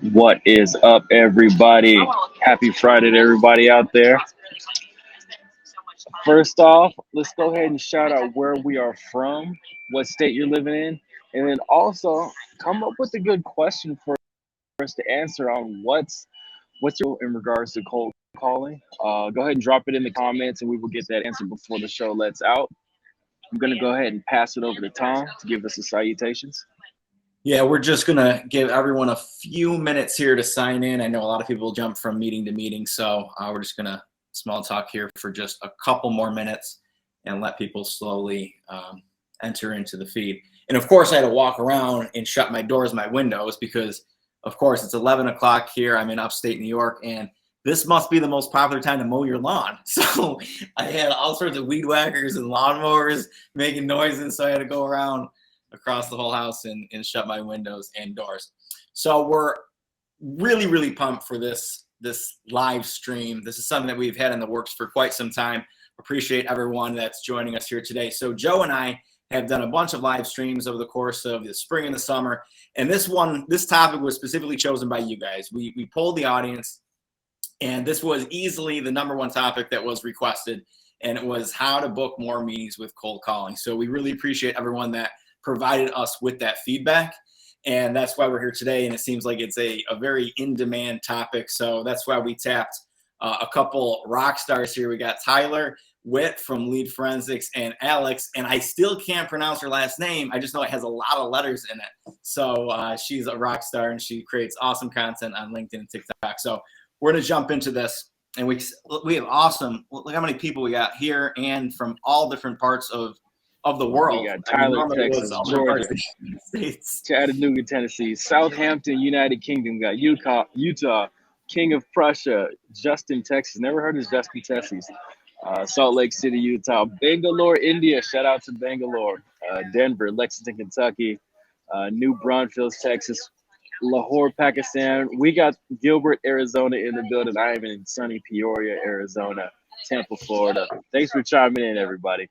What is up, everybody? Happy Friday to everybody out there. First off, let's go ahead and shout out where we are from, what state you're living in, and then also come up with a good question for us to answer on what's your in regards to cold calling. Go ahead and drop it in the comments, and we will get that answer before the show lets out. I'm gonna go ahead and pass it over to Tom to give us the salutations. Yeah, we're just going to give everyone a few minutes here to sign in. I know a lot of people jump from meeting to meeting, so we're just going to small talk here for just a couple more minutes and let people slowly enter into the feed. And of course, I had to walk around and shut my doors, my windows, because of course it's 11 o'clock here. I'm in upstate New York, and this must be the most popular time to mow your lawn. So I had all sorts of weed whackers and lawnmowers making noises, so I had to go around across the whole house and shut my windows and doors. So we're really pumped for this live stream. This is something that we've had in the works for quite some time. Appreciate everyone that's joining us here today. So Joe and I have done a bunch of live streams over the course of the spring and the summer, and this topic was specifically chosen by you guys. We polled the audience, and this was easily the number one topic that was requested, and it was how to book more meetings with cold calling. So we really appreciate everyone that provided us with that feedback, and that's why we're here today. And it seems like it's a very in-demand topic, so that's why we tapped a couple rock stars here. We got Tyler Witt from Lead Forensics and Alex, and I still can't pronounce her last name. I just know it has a lot of letters in it. So she's a rock star, and she creates awesome content on LinkedIn and TikTok. So we're going to jump into this, and we have awesome, look how many people we got here and from all different parts of the world. We got Tyler, Texas, Georgia, States. Chattanooga, Tennessee, Southampton, United Kingdom. We got Utah, King of Prussia, Justin, Texas. Never heard of Justin, Texas. Salt Lake City, Utah, Bangalore, India. Shout out to Bangalore. Denver, Lexington, Kentucky, New Braunfels, Texas, Lahore, Pakistan. We got Gilbert, Arizona in the building. I am in sunny Peoria, Arizona, Tampa, Florida. Thanks for chiming in, everybody.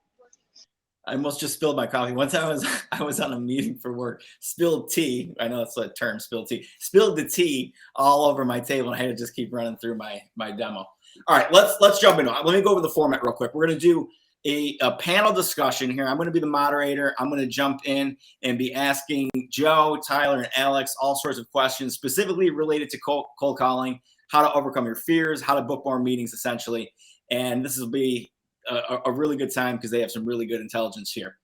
I almost just spilled my coffee. One time I was on a meeting for work, spilled tea. I know that's a term, spilled tea. Spilled the tea all over my table, and I had to just keep running through my demo. All right, let's jump into it. Let me go over the format real quick. We're going to do a panel discussion here. I'm going to be the moderator. I'm going to jump in and be asking Joe, Tyler, and Alex all sorts of questions specifically related to cold calling, how to overcome your fears, how to book more meetings, essentially. And this will be a really good time because they have some really good intelligence here.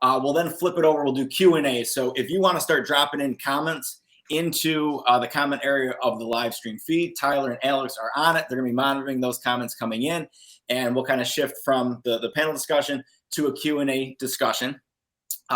We'll then flip it over. We'll do Q&A. So if you want to start dropping in comments into the comment area of the live stream feed, Tyler and Alex are on it. They're going to be monitoring those comments coming in, and we'll kind of shift from the panel discussion to a Q&A discussion.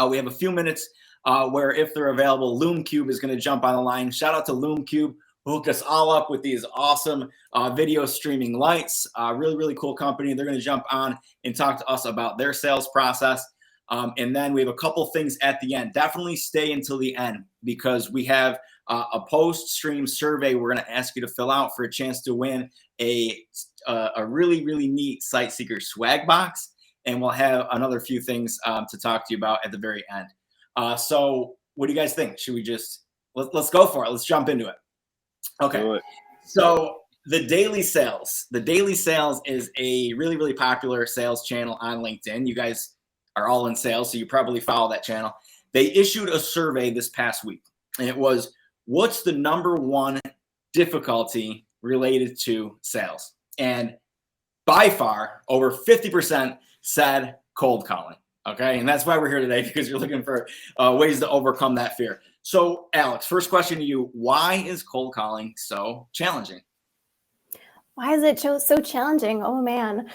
We have a few minutes where, if they're available, LoomCube is going to jump on the line. Shout out to LoomCube, who hooked us all up with these awesome video streaming lights. Really cool company. They're going to jump on and talk to us about their sales process. And then we have a couple things at the end. Definitely stay until the end, because we have a post-stream survey we're going to ask you to fill out for a chance to win a really neat Site Seeker swag box. And we'll have another few things to talk to you about at the very end. So what do you guys think? Should we just, let's go for it. Let's jump into it. Okay. So the Daily Sales is a really popular sales channel on LinkedIn. You guys are all in sales, so you probably follow that channel. They issued a survey this past week, and it was, what's the number one difficulty related to sales? And by far, over 50% said cold calling. Okay, and that's why we're here today, because you're looking for ways to overcome that fear. So, Alex, first question to you: why is cold calling so challenging? Why is it so challenging? Oh man.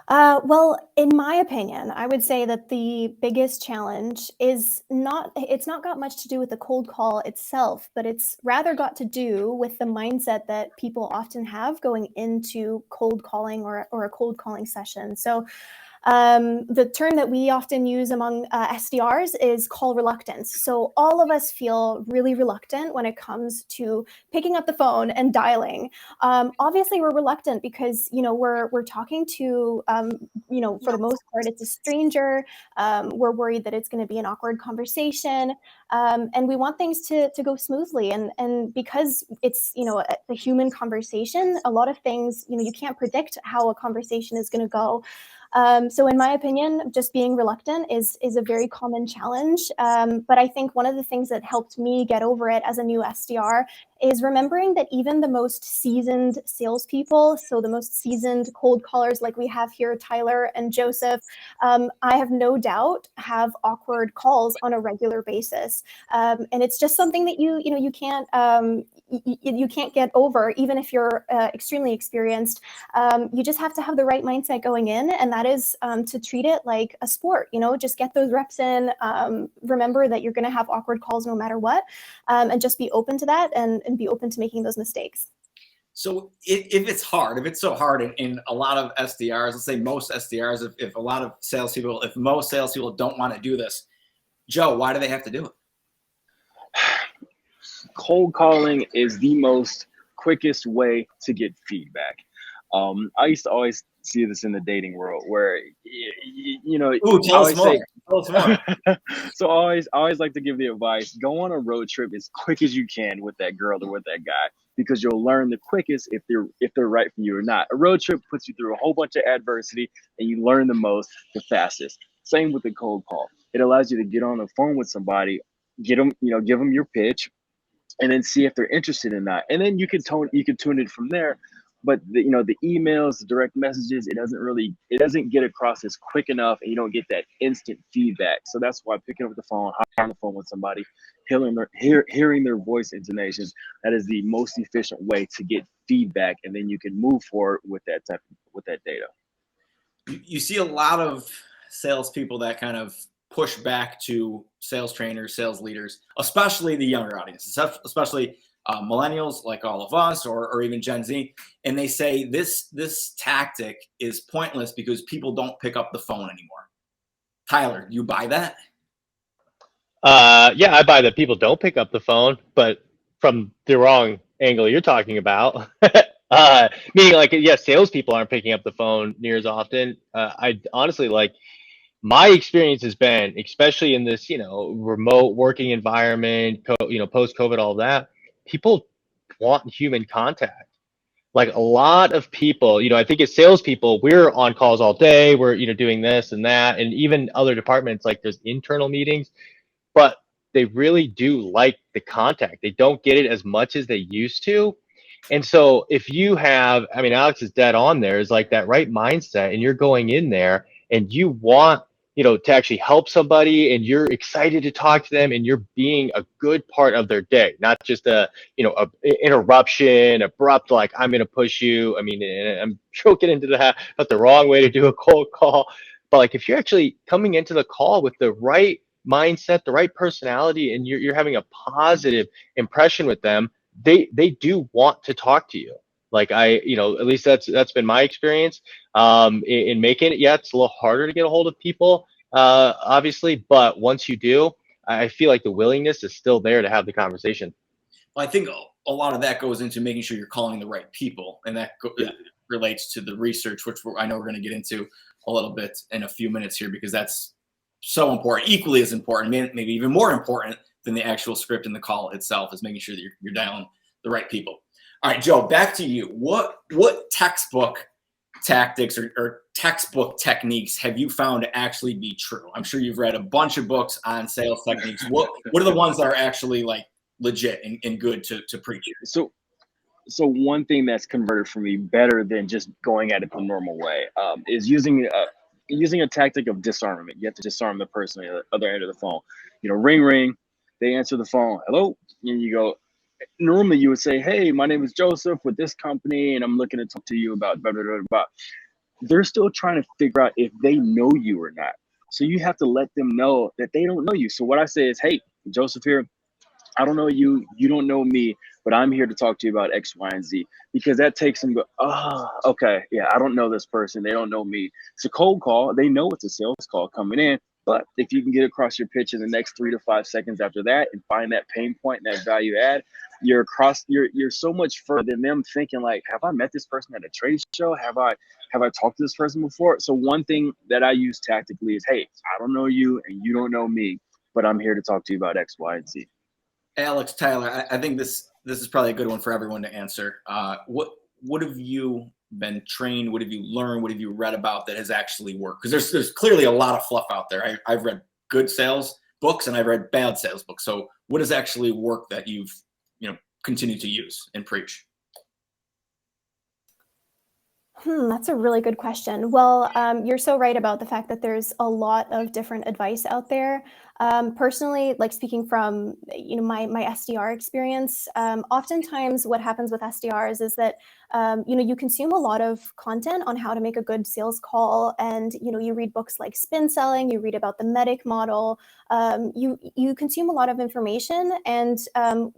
Well, in my opinion, I would say that the biggest challenge it's not got much to do with the cold call itself, but it's rather got to do with the mindset that people often have going into cold calling or a cold calling session. So The term that we often use among SDRs is call reluctance. So all of us feel really reluctant when it comes to picking up the phone and dialing. Obviously, we're reluctant because we're talking to for the most part it's a stranger. We're worried that it's going to be an awkward conversation, and we want things to go smoothly. And because it's a human conversation, a lot of things you can't predict how a conversation is going to go. So in my opinion, just being reluctant is a very common challenge. But I think one of the things that helped me get over it as a new SDR is remembering that even the most seasoned salespeople, so the most seasoned cold callers like we have here, Tyler and Joseph, I have no doubt have awkward calls on a regular basis. And it's just something that you can't you can't get over, even if you're extremely experienced. You just have to have the right mindset going in, and that is to treat it like a sport. Just get those reps in. Remember that you're going to have awkward calls no matter what, and just be open to that and be open to making those mistakes. So if it's hard, if it's so hard in a lot of SDRs, let's say most SDRs, if a lot of salespeople, if most salespeople don't want to do this, Joe, why do they have to do it? Cold calling is the most quickest way to get feedback. I used to always see this in the dating world where, Tell us more. So I always like to give the advice: go on a road trip as quick as you can with that girl or with that guy, because you'll learn the quickest if they're right for you or not. A road trip puts you through a whole bunch of adversity, and you learn the most the fastest. Same with the cold call. It allows you to get on the phone with somebody, give them your pitch, and then see if they're interested or not. And then you can tune it from there. But the emails, the direct messages, it doesn't get across as quick enough, and you don't get that instant feedback. So that's why picking up the phone, hopping on the phone with somebody, hearing their voice intonations, that is the most efficient way to get feedback, and then you can move forward with that data. You see a lot of salespeople that kind of push back to sales trainers, sales leaders, especially the younger audience, especially millennials like all of us, or even Gen Z, and they say this tactic is pointless because people don't pick up the phone anymore. Tyler, you buy that? Yeah, I buy that people don't pick up the phone, but from the wrong angle you're talking about. Meaning, like, yes, salespeople aren't picking up the phone near as often. I honestly, like, my experience has been, especially in this, remote working environment, post COVID, all that, people want human contact. Like, a lot of people, I think as salespeople, we're on calls all day. We're, doing this and that, and even other departments, like there's internal meetings, but they really do like the contact. They don't get it as much as they used to. And so if you have, I mean, Alex is dead on there, is like that right mindset, and you're going in there and you want, to actually help somebody, and you're excited to talk to them, and you're being a good part of their day, not just a interruption, abrupt, like, I'm going to push you. I mean, and I'm joking into that, that's the wrong way to do a cold call. But like, if you're actually coming into the call with the right mindset, the right personality, and you're having a positive impression with them, they do want to talk to you. Like, at least that's been my experience in making it. Yeah, it's a little harder to get a hold of people, obviously, but once you do, I feel like the willingness is still there to have the conversation. Well, I think a lot of that goes into making sure you're calling the right people, and that relates to the research, which I know we're going to get into a little bit in a few minutes here, because that's so important, equally as important, maybe even more important than the actual script and the call itself, is making sure that you're dialing the right people. All right, Joe, back to you. What textbook tactics or textbook techniques have you found to actually be true? I'm sure you've read a bunch of books on sales techniques. What are the ones that are actually like legit and good to preach? So one thing that's converted for me better than just going at it the normal way is using a tactic of disarmament. You have to disarm the person on the other end of the phone. Ring, ring. They answer the phone. Hello. And you go, normally you would say, hey, my name is Joseph with this company, and I'm looking to talk to you about blah, blah, blah, blah. They're still trying to figure out if they know you or not. So you have to let them know that they don't know you. So what I say is, hey, Joseph here. I don't know you. You don't know me. but I'm here to talk to you about X, Y, and Z, because that takes them go, oh, okay, yeah, I don't know this person. They don't know me. It's a cold call. They know it's a sales call coming in. But if you can get across your pitch in the next 3 to 5 seconds after that and find that pain point and that value add, you're so much further than them thinking like, have I met this person at a trade show? Have I talked to this person before? So one thing that I use tactically is, hey, I don't know you and you don't know me, but I'm here to talk to you about X, Y, and Z. Alex, Tyler, I think this is probably a good one for everyone to answer. What have you been trained? What have you learned? What have you read about that has actually worked? Because there's clearly a lot of fluff out there. I've read good sales books and I've read bad sales books. So what has actually worked that you've continued to use and preach? That's a really good question. Well, you're so right about the fact that there's a lot of different advice out there. Personally, like speaking from my SDR experience, oftentimes what happens with SDRs is that you consume a lot of content on how to make a good sales call, and you read books like Spin Selling, you read about the MEDDIC model, you consume a lot of information, and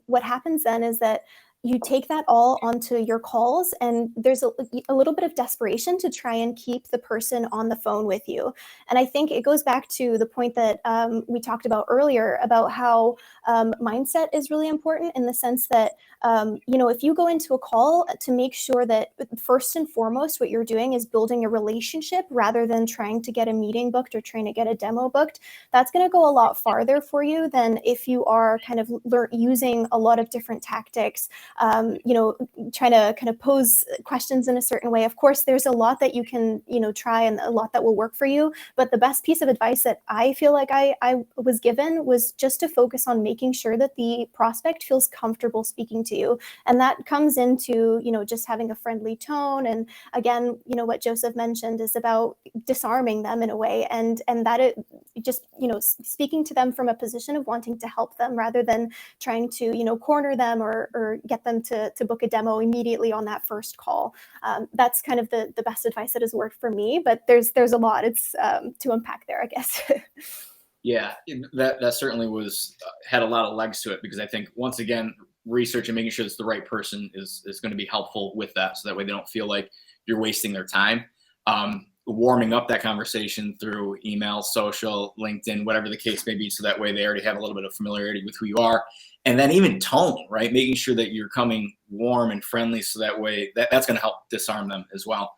what happens then is that you take that all onto your calls, and there's a little bit of desperation to try and keep the person on the phone with you. And I think it goes back to the point that we talked about earlier about how mindset is really important, in the sense that if you go into a call, to make sure that first and foremost what you're doing is building a relationship rather than trying to get a meeting booked or trying to get a demo booked. That's going to go a lot farther for you than if you are kind of using a lot of different tactics, trying to kind of pose questions in a certain way. Of course, there's a lot that you can, try, and a lot that will work for you. But the best piece of advice that I feel like I was given was just to focus on making sure that the prospect feels comfortable speaking to you. And that comes into, just having a friendly tone. And again, what Joseph mentioned is about disarming them in a way, and that it just, speaking to them from a position of wanting to help them rather than trying to, corner them or get them to book a demo immediately on that first call. That's kind of the best advice that has worked for me, but there's a lot it's to unpack there, I guess. Yeah, that certainly had a lot of legs to it, because I think, once again, research and making sure it's the right person is going to be helpful with that, so that way they don't feel like you're wasting their time. Warming up that conversation through email, social, LinkedIn, whatever the case may be, so that way they already have a little bit of familiarity with who you are. And then even tone, right? Making sure that you're coming warm and friendly, so that way that's going to help disarm them as well.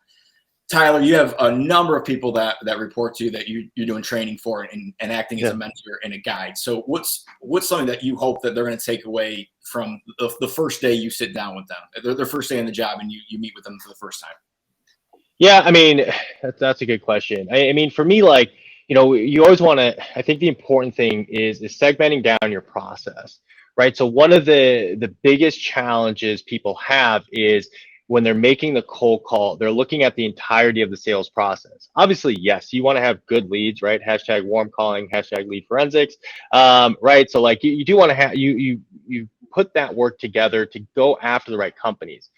Tyler, you have a number of people that report to you that you're doing training for and acting as a mentor and a guide. So what's something that you hope that they're going to take away from the first day you sit down with them, their first day on the job, and you meet with them for the first time? Yeah, I mean, that's a good question. I mean, for me, like, you always want to, I think the important thing is segmenting down your process, right? So one of the biggest challenges people have is when they're making the cold call, they're looking at the entirety of the sales process. Obviously, yes, you want to have good leads, right? Hashtag warm calling, hashtag lead forensics, right? So like you do want to have, you put that work together to go after the right companies.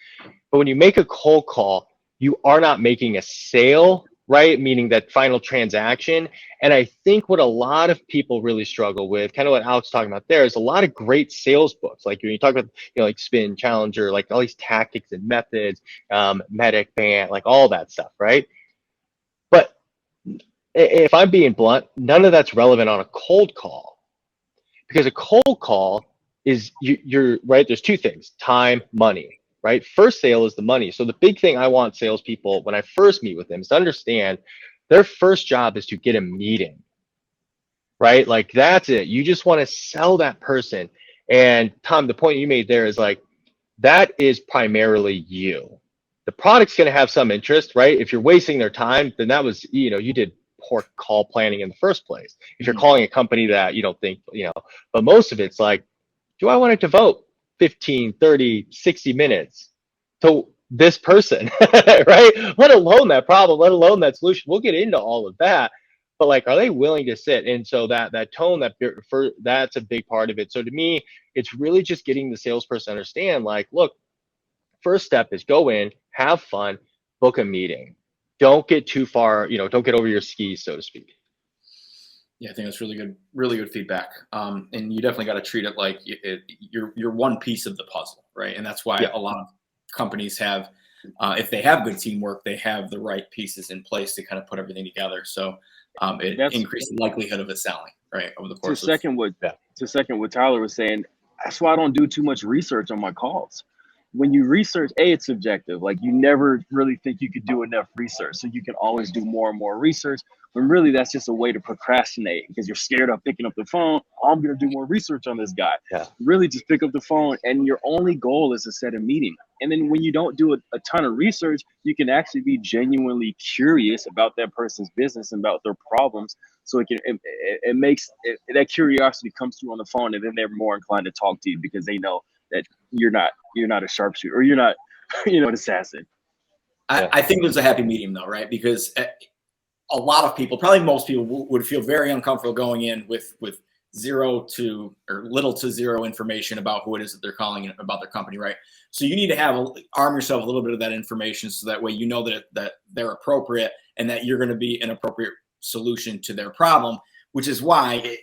But when you make a cold call, you are not making a sale, right? Meaning that final transaction. And I think what a lot of people really struggle with, kind of what Alex was talking about there, is a lot of great sales books. Like when you talk about, like Spin, Challenger, like all these tactics and methods, MEDDIC, BANT, like all that stuff, right? But if I'm being blunt, none of that's relevant on a cold call, because a cold call is you're right. There's two things: time, money. Right? First sale is the money. So the big thing I want salespeople, when I first meet with them, is to understand their first job is to get a meeting, right? Like that's it. You just want to sell that person. And Tom, the point you made there is like, that is primarily you. The product's going to have some interest, right? If you're wasting their time, then that was, you did poor call planning in the first place. If you're calling a company that you don't think, but most of it's like, do I want to devote 15, 30, 60 minutes to this person, right? Let alone that problem, let alone that solution. We'll get into all of that, but like, are they willing to sit? And so that tone, that's a big part of it. So to me, it's really just getting the salesperson to understand, like, look, first step is go in, have fun, book a meeting. Don't get too far, don't get over your skis, so to speak. Yeah, I think that's really good feedback. And you definitely got to treat it like you're one piece of the puzzle, right? And that's why Yeah. a lot of companies have, if they have good teamwork, they have the right pieces in place to kind of put everything together. So it That's increases the likelihood of it selling, right, over the to course of. second what Yeah. to second what Tyler was saying. That's why I don't do too much research on my calls. When you research, it's subjective. Like you never really think you could do enough research, so you can always do more and more research. When really that's just a way to procrastinate because you're scared of picking up the phone. Oh, I'm gonna do more research on this guy. Yeah. Really, just pick up the phone, and your only goal is to set a meeting. And then when you don't do a ton of research, you can actually be genuinely curious about that person's business and about their problems. So it makes that curiosity comes through on the phone, and then they're more inclined to talk to you because they know that you're not a sharpshooter, or you're not an assassin. I think there's a happy medium though, right? Because a lot of people, probably most people, would feel very uncomfortable going in with zero to or little to zero information about who it is that they're calling about their company, right? So you need to arm yourself a little bit of that information, so that way you know that they're appropriate and that you're going to be an appropriate solution to their problem. Which is why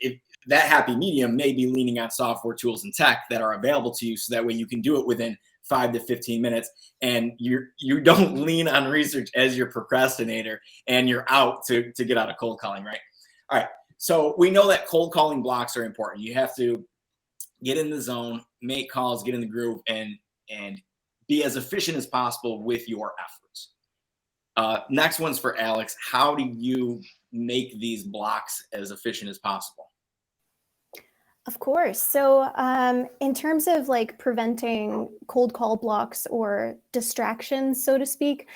that happy medium may be leaning on software tools and tech that are available to you, so that way you can do it within 5 to 15 minutes, and you don't lean on research as your procrastinator, and you're out to get out of cold calling, right? All right. So we know that cold calling blocks are important. You have to get in the zone, make calls, get in the groove, and be as efficient as possible with your efforts. Next one's for Alex. How do you make these blocks as efficient as possible? Of course. So in terms of like preventing cold call blocks or distractions, so to speak,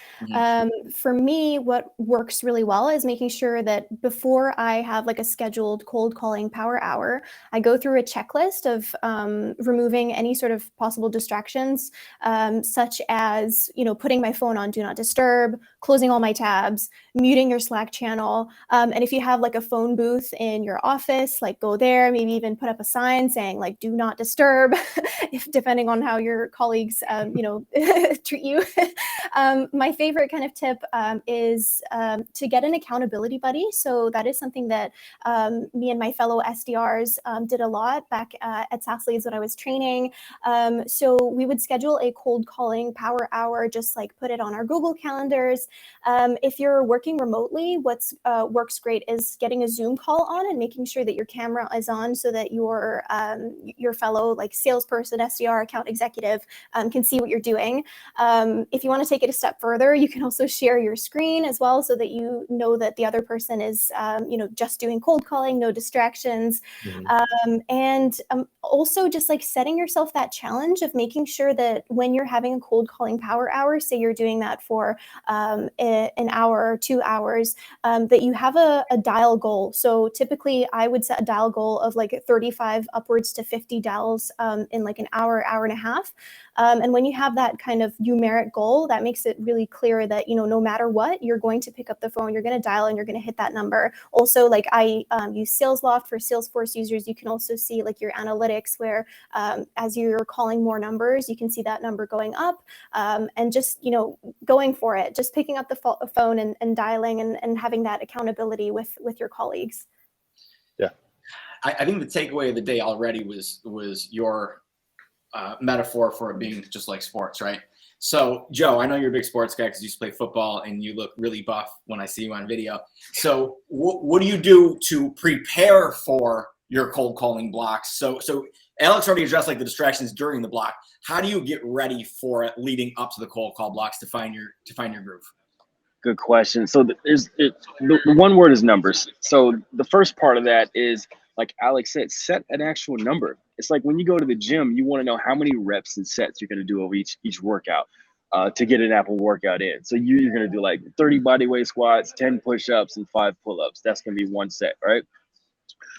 for me, what works really well is making sure that before I have like a scheduled cold calling power hour, I go through a checklist of removing any sort of possible distractions, such as, putting my phone on do not disturb, closing all my tabs, muting your Slack channel. And if you have like a phone booth in your office, like go there, maybe even put up a sign saying like do not disturb, if depending on how your colleagues treat you. My favorite kind of tip is to get an accountability buddy. So that is something that me and my fellow SDRs did a lot back at SAS Leads when I was training. So we would schedule a cold calling power hour, just like put it on our Google calendars. If you're working remotely, what's works great is getting a Zoom call on and making sure that your camera is on, so that your fellow like salesperson, SDR, account executive can see what you're doing. If you want to take it a step further, you can also share your screen as well, so that you know that the other person is just doing cold calling, no distractions. And also just like setting yourself that challenge of making sure that when you're having a cold calling power hour, say you're doing that for an hour or 2 hours, that you have a dial goal. So typically I would set a dial goal of like 35 upwards to 50 dials in like an hour and a half. And when you have that kind of numeric goal, that makes it really clear that, no matter what, you're going to pick up the phone, you're going to dial, and you're going to hit that number. Also, like I use SalesLoft for Salesforce users. You can also see like your analytics where as you're calling more numbers, you can see that number going up, and just, going for it, just picking up the phone and dialing and having that accountability with your colleagues. Yeah. I think the takeaway of the day already was your metaphor for it being just like sports, right? So Joe, I know you're a big sports guy because you used to play football and you look really buff when I see you on video. So what do you do to prepare for your cold calling blocks? So Alex already addressed like the distractions during the block. How do you get ready for it leading up to the cold call blocks to find your groove? Good question. So the one word is numbers. So the first part of that is, like Alex said, set an actual number. It's like when you go to the gym, you want to know how many reps and sets you're going to do over each workout to get an Apple workout in. So you're going to do like 30 body weight squats, 10 push-ups, and 5 pull-ups. That's going to be one set, right?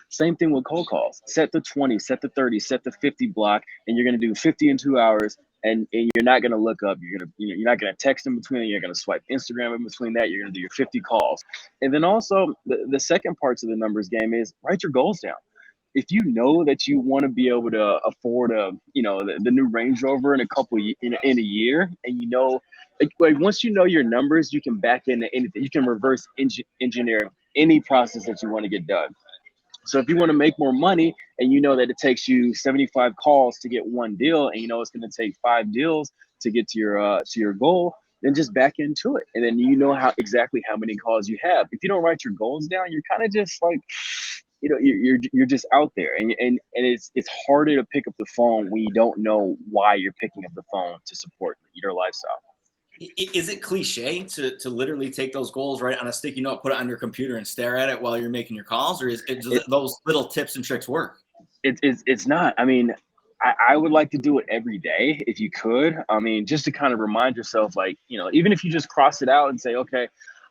Same thing with cold calls. Set the 20, set the 30, set the 50 block, and you're going to do 50 in 2 hours. And you're not going to look up. You're not going to text in between. You're going to swipe Instagram in between that. You're going to do your 50 calls. And then also the second parts of the numbers game is write your goals down. If you know that you want to be able to afford the new Range Rover in in a year, and like once you know your numbers, you can back into anything. You can reverse engineer any process that you want to get done. So if you want to make more money and you know that it takes you 75 calls to get one deal, and you know it's going to take 5 deals to get to your goal, then just back into it. And then you know exactly how many calls you have. If you don't write your goals down, you're kind of just like, you're just out there, and it's harder to pick up the phone when you don't know why you're picking up the phone to support your lifestyle. Is it cliche to literally take those goals, right, on a sticky note, put it on your computer and stare at it while you're making your calls, or does those little tips and tricks work? It's not. I mean, I would like to do it every day if you could. I mean, just to kind of remind yourself, like, even if you just cross it out and say, okay,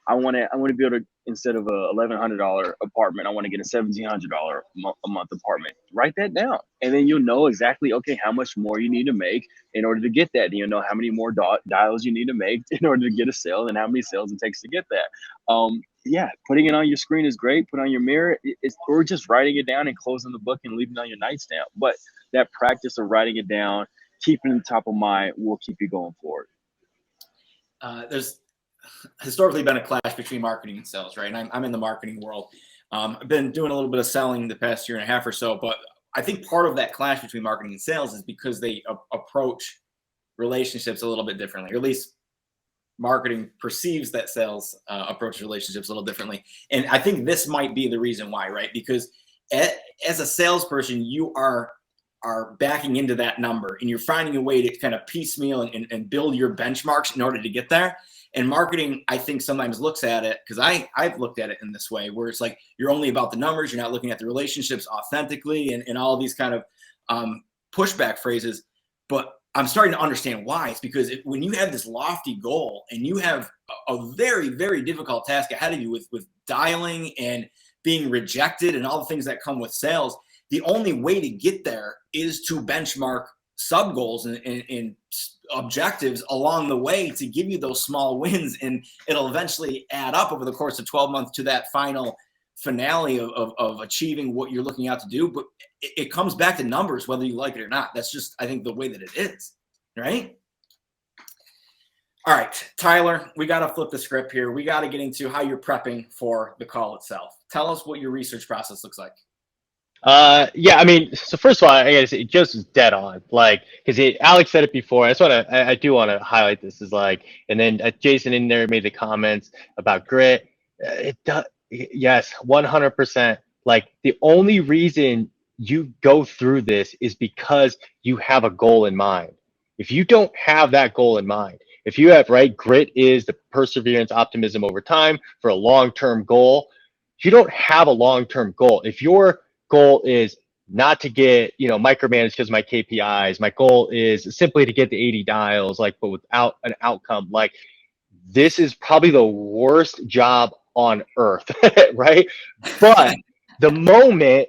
I want to be able to, instead of a $1,100 apartment, I want to get a $1,700 a month apartment. Write that down, and then you'll know exactly, okay, how much more you need to make in order to get that. And you'll know how many more dials you need to make in order to get a sale, and how many sales it takes to get that. Yeah, putting it on your screen is great. Put it on your mirror, or just writing it down and closing the book and leaving it on your nightstand. But that practice of writing it down, keeping it top of mind, will keep you going forward. There's historically been a clash between marketing and sales, right? And I'm in the marketing world. I've been doing a little bit of selling the past year and a half or so, but I think part of that clash between marketing and sales is because they approach relationships a little bit differently, or at least marketing perceives that sales approach relationships a little differently. And I think this might be the reason why, right? Because as a salesperson, you are backing into that number, and you're finding a way to kind of piecemeal and build your benchmarks in order to get there. And marketing, I think, sometimes looks at it, because I've looked at it in this way, where it's like you're only about the numbers, you're not looking at the relationships authentically, and all these kind of pushback phrases. But I'm starting to understand why. It's because when you have this lofty goal and you have a very, very difficult task ahead of you with dialing and being rejected and all the things that come with sales, the only way to get there is to benchmark sub goals and objectives along the way to give you those small wins, and it'll eventually add up over the course of 12 months to that final finale of achieving what you're looking out to do. But it comes back to numbers, whether you like it or not. That's just, I think, the way that it is, right? All right, Tyler, we got to flip the script here. We got to get into how you're prepping for the call itself. Tell us what your research process looks like. Yeah, I mean, so first of all, I gotta say, Joe's is dead on, like, because Alex said it before. I do want to highlight this, is like, and then Jason in there made the comments about grit. It does, yes, 100%. Like, the only reason you go through this is because you have a goal in mind. If you don't have that goal in mind, if you have, right, grit is the perseverance, optimism over time for a long-term goal. If you don't have a long-term goal, if your goal is not to get, micromanaged because of my KPIs. My goal is simply to get the 80 dials, like, but without an outcome. Like, this is probably the worst job on earth, right? But the moment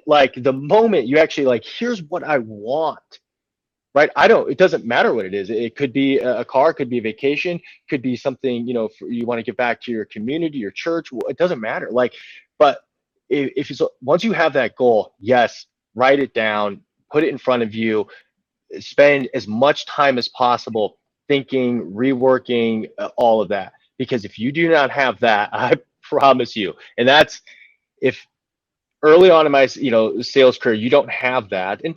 you actually, like, here's what I want, right? It doesn't matter what it is. It could be a car, it could be a vacation, could be something, you want to give back to your community, your church. It doesn't matter. Like, but once you have that goal, yes, write it down, put it in front of you, spend as much time as possible thinking, reworking, all of that. Because if you do not have that, I promise you, and that's if early on in my sales career you don't have that, and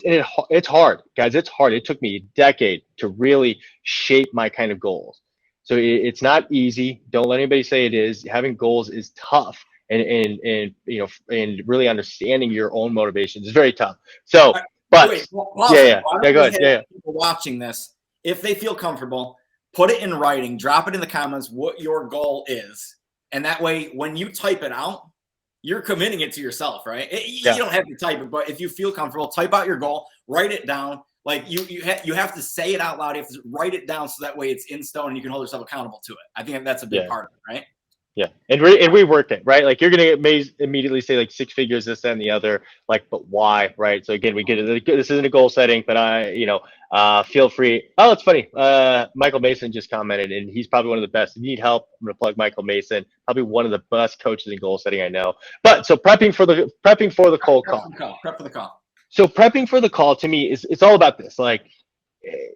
it's hard, guys. It's hard. It took me a decade to really shape my kind of goals. So it's not easy. Don't let anybody say it is. Having goals is tough. And really understanding your own motivations is very tough. So, but go ahead. People watching this, if they feel comfortable, put it in writing, drop it in the comments what your goal is, and that way, when you type it out, you're committing it to yourself, right? You don't have to type it, but if you feel comfortable, type out your goal, write it down. Like, you have to say it out loud. You have to write it down so that way it's in stone and you can hold yourself accountable to it. I think that's a big part of it, right? Yeah, and we work it, right? Like, you're gonna immediately say, like, 6 figures, this, that, and the other. Like, but why, right? So again, we get it. This isn't a goal setting, but feel free. Oh, it's funny. Michael Mason just commented, and he's probably one of the best. If you need help, I'm gonna plug Michael Mason. Probably one of the best coaches in goal setting I know. But so prepping for the cold call. Prep for the call. So prepping for the call, to me, it's all about this. Like,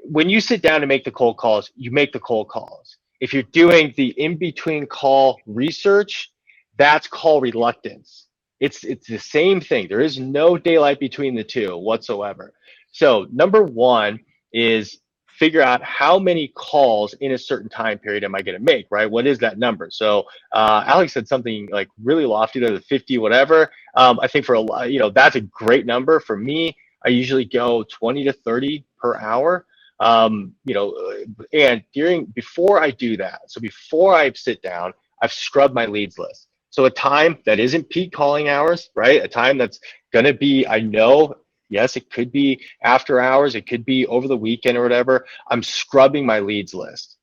when you sit down to make the cold calls, you make the cold calls. If you're doing the in-between call research, that's call reluctance. It's the same thing. There is no daylight between the two whatsoever. So number one is figure out how many calls in a certain time period am I going to make, right? What is that number? So Alex said something like really lofty, the 50, whatever. I think for a lot, that's a great number. For me, I usually go 20 to 30 per hour. And before I do that, so before I sit down, I've scrubbed my leads list. So a time that isn't peak calling hours, right? A time that's going to be, I know, yes, it could be after hours, it could be over the weekend or whatever. I'm scrubbing my leads list.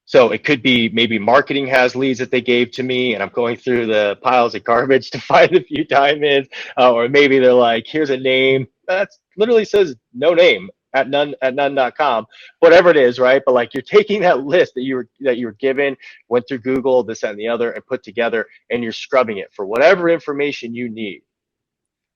So it could be maybe marketing has leads that they gave to me, and I'm going through the piles of garbage to find a few diamonds, or maybe they're like, here's a name that literally says no name at none.com, whatever it is, right? But like you're taking that list that you were given, went through Google, this, that, and the other, and put together, and you're scrubbing it for whatever information you need.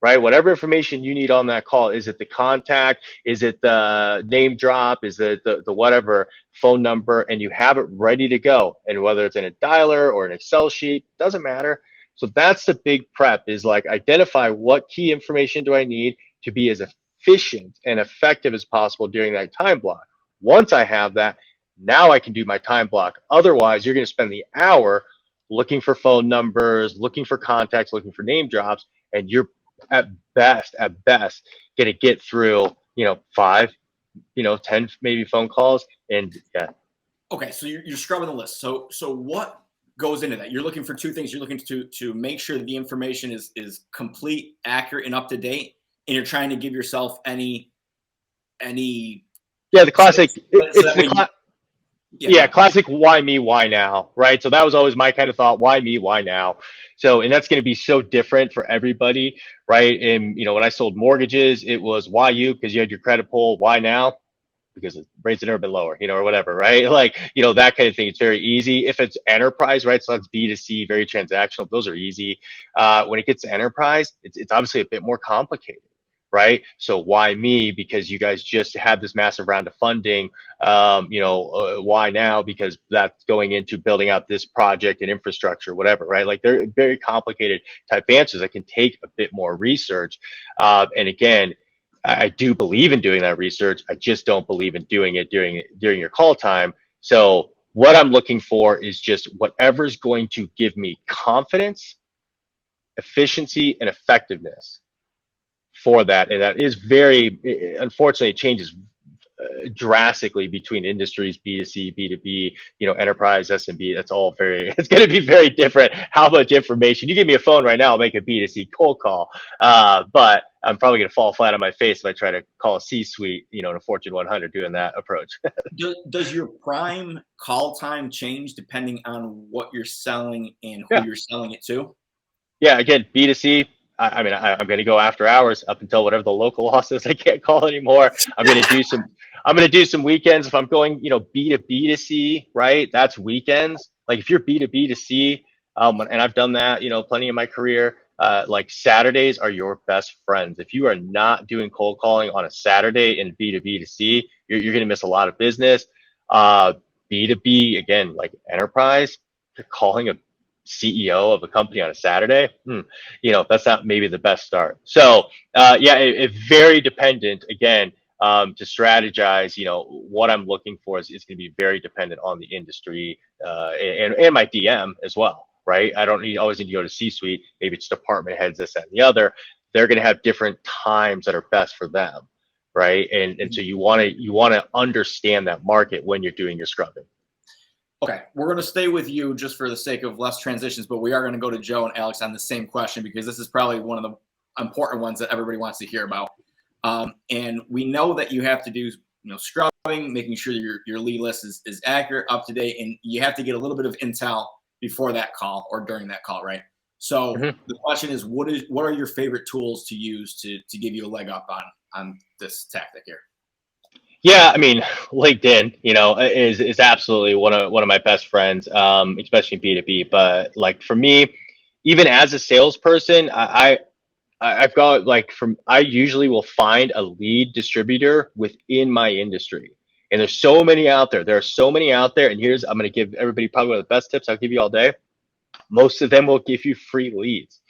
Right? Whatever information you need on that call, is it the contact? Is it the name drop? Is it the whatever phone number? And you have it ready to go. And whether it's in a dialer or an Excel sheet, doesn't matter. So that's the big prep, is like identify what key information do I need to be as efficient and effective as possible during that time block. Once I have that, now I can do my time block. Otherwise, you're going to spend the hour looking for phone numbers, looking for contacts, looking for name drops, and you're at best going to get through 5 10 maybe phone calls. And yeah. Okay, so you're scrubbing the list. So what goes into that? You're looking for two things. You're looking to make sure that the information is complete, accurate, and up to date, and you're trying to give yourself any the classic classic why me, why now, right? So that was always my kind of thought, why me, why now? So, and that's going to be so different for everybody, right? And when I sold mortgages, it was why you, because you had your credit pull. Why now? Because the rates had never been lower, or whatever, right? Like, that kind of thing. It's very easy. If it's enterprise, right? So that's B2C, very transactional. Those are easy. When it gets to enterprise, it's obviously a bit more complicated, right? So why me? Because you guys just had this massive round of funding. Why now? Because that's going into building out this project and infrastructure, whatever, right? Like they're very complicated type answers that can take a bit more research. And again, I do believe in doing that research. I just don't believe in doing it during your call time. So what I'm looking for is just whatever's going to give me confidence, efficiency, and effectiveness for that. And that is unfortunately, it changes drastically between industries, B2C, B2B, enterprise, SMB. That's all it's going to be very different. How much information you give me a phone right now, I'll make a B2C cold call. But I'm probably going to fall flat on my face if I try to call a C-suite, in a Fortune 100 doing that approach. Does your prime call time change depending on what you're selling and who you're selling it to? Yeah, again, B2C. I'm going to go after hours up until whatever the local law says I can't call anymore. I'm going to do some weekends. If I'm going, B2B to C, right? That's weekends. Like if you're B2B to C, and I've done that, plenty in my career. Like Saturdays are your best friends. If you are not doing cold calling on a Saturday in B2B to C, you're going to miss a lot of business. B2B, again, like enterprise, you're calling a CEO of a company on a Saturday, that's not maybe the best start. So it's very dependent, again, to strategize, what I'm looking for is going to be very dependent on the industry and my DM as well, right? I don't always need to go to C-suite. Maybe it's department heads, this, that, and the other. They're going to have different times that are best for them, right? And so you want to understand that market when you're doing your scrubbing. Okay, we're going to stay with you just for the sake of less transitions, but we are going to go to Joe and Alex on the same question because this is probably one of the important ones that everybody wants to hear about. And we know that you have to do, scrubbing, making sure your lead list is accurate, up to date, and you have to get a little bit of intel before that call or during that call, right? So the question is, what are your favorite tools to use to give you a leg up on this tactic here? Yeah, I mean, LinkedIn, is absolutely one of my best friends, especially in B2B. But like for me, even as a salesperson, I've got I usually will find a lead distributor within my industry. And there's so many out there. There are so many out there. And I'm going to give everybody probably one of the best tips I'll give you all day. Most of them will give you free leads.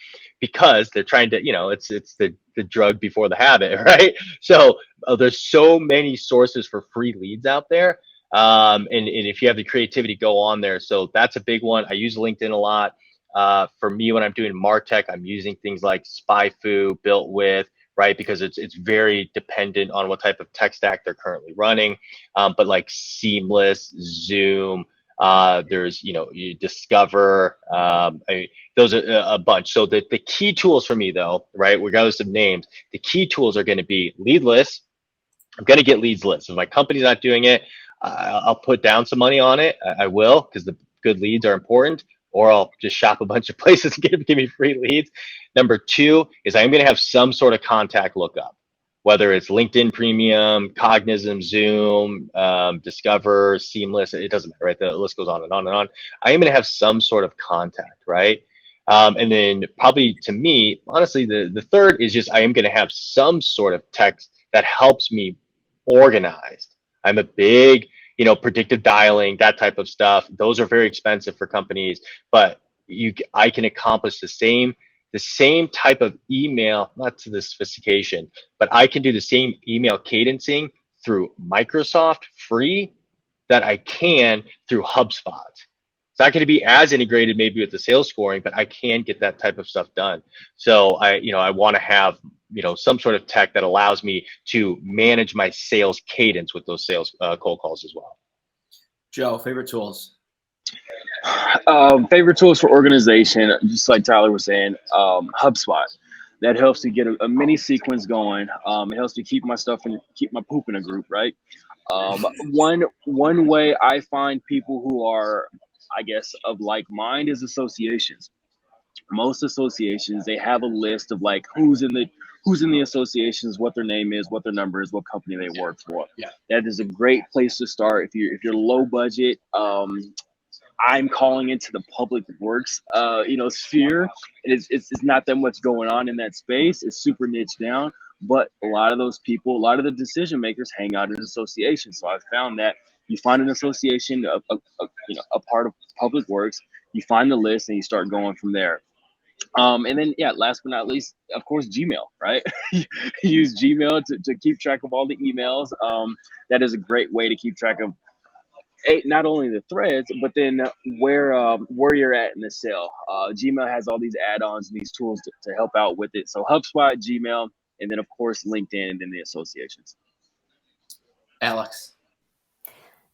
because they're trying to, it's the drug before the habit, right? So there's so many sources for free leads out there. And if you have the creativity, go on there. So that's a big one. I use LinkedIn a lot. For me, when I'm doing MarTech, I'm using things like SpyFu, Built With, right? Because it's very dependent on what type of tech stack they're currently running. But like Seamless, Zoom, there's, you Discover, those are a bunch. So the key tools for me though, right, regardless of names, the key tools are going to be lead lists. I'm going to get leads lists. If my company's not doing it, I'll put down some money on it. I will, because the good leads are important, or I'll just shop a bunch of places to give me free leads. Number two is I'm going to have some sort of contact lookup, whether it's LinkedIn Premium, Cognizant, Zoom, Discover, Seamless, it doesn't matter, right? The list goes on and on and on. I am going to have some sort of contact, right? And then probably to me, honestly, the third is just I am going to have some sort of text that helps me organized. I'm a big, predictive dialing, that type of stuff. Those are very expensive for companies, but I can accomplish the same type of email, not to the sophistication, but I can do the same email cadencing through Microsoft free that I can through HubSpot. It's not going to be as integrated maybe with the sales scoring, but I can get that type of stuff done. So I want to have, some sort of tech that allows me to manage my sales cadence with those sales cold calls as well. Joe, favorite tools? Favorite tools for organization, just like Tyler was saying, HubSpot. That helps to get a mini sequence going. It helps to keep my stuff and keep my poop in a group, right? One way I find people who are, I guess, of like mind is associations. Most associations, they have a list of like who's in the associations, what their name is, what their number is, what company they work for. Yeah. That is a great place to start if you're low budget. I'm calling into the public works, sphere. It's not that much going on in that space. It's super niche down, but a lot of those people, a lot of the decision makers hang out in associations. So I've found that you find an association, a part of public works, you find the list and you start going from there. And then, last but not least, of course, Gmail, right? Use Gmail to keep track of all the emails. That is a great way to keep track of not only the threads, but then where you're at in the sale. Gmail has all these add-ons and these tools to help out with it. So HubSpot, Gmail, and then of course LinkedIn, and then the associations. Alex.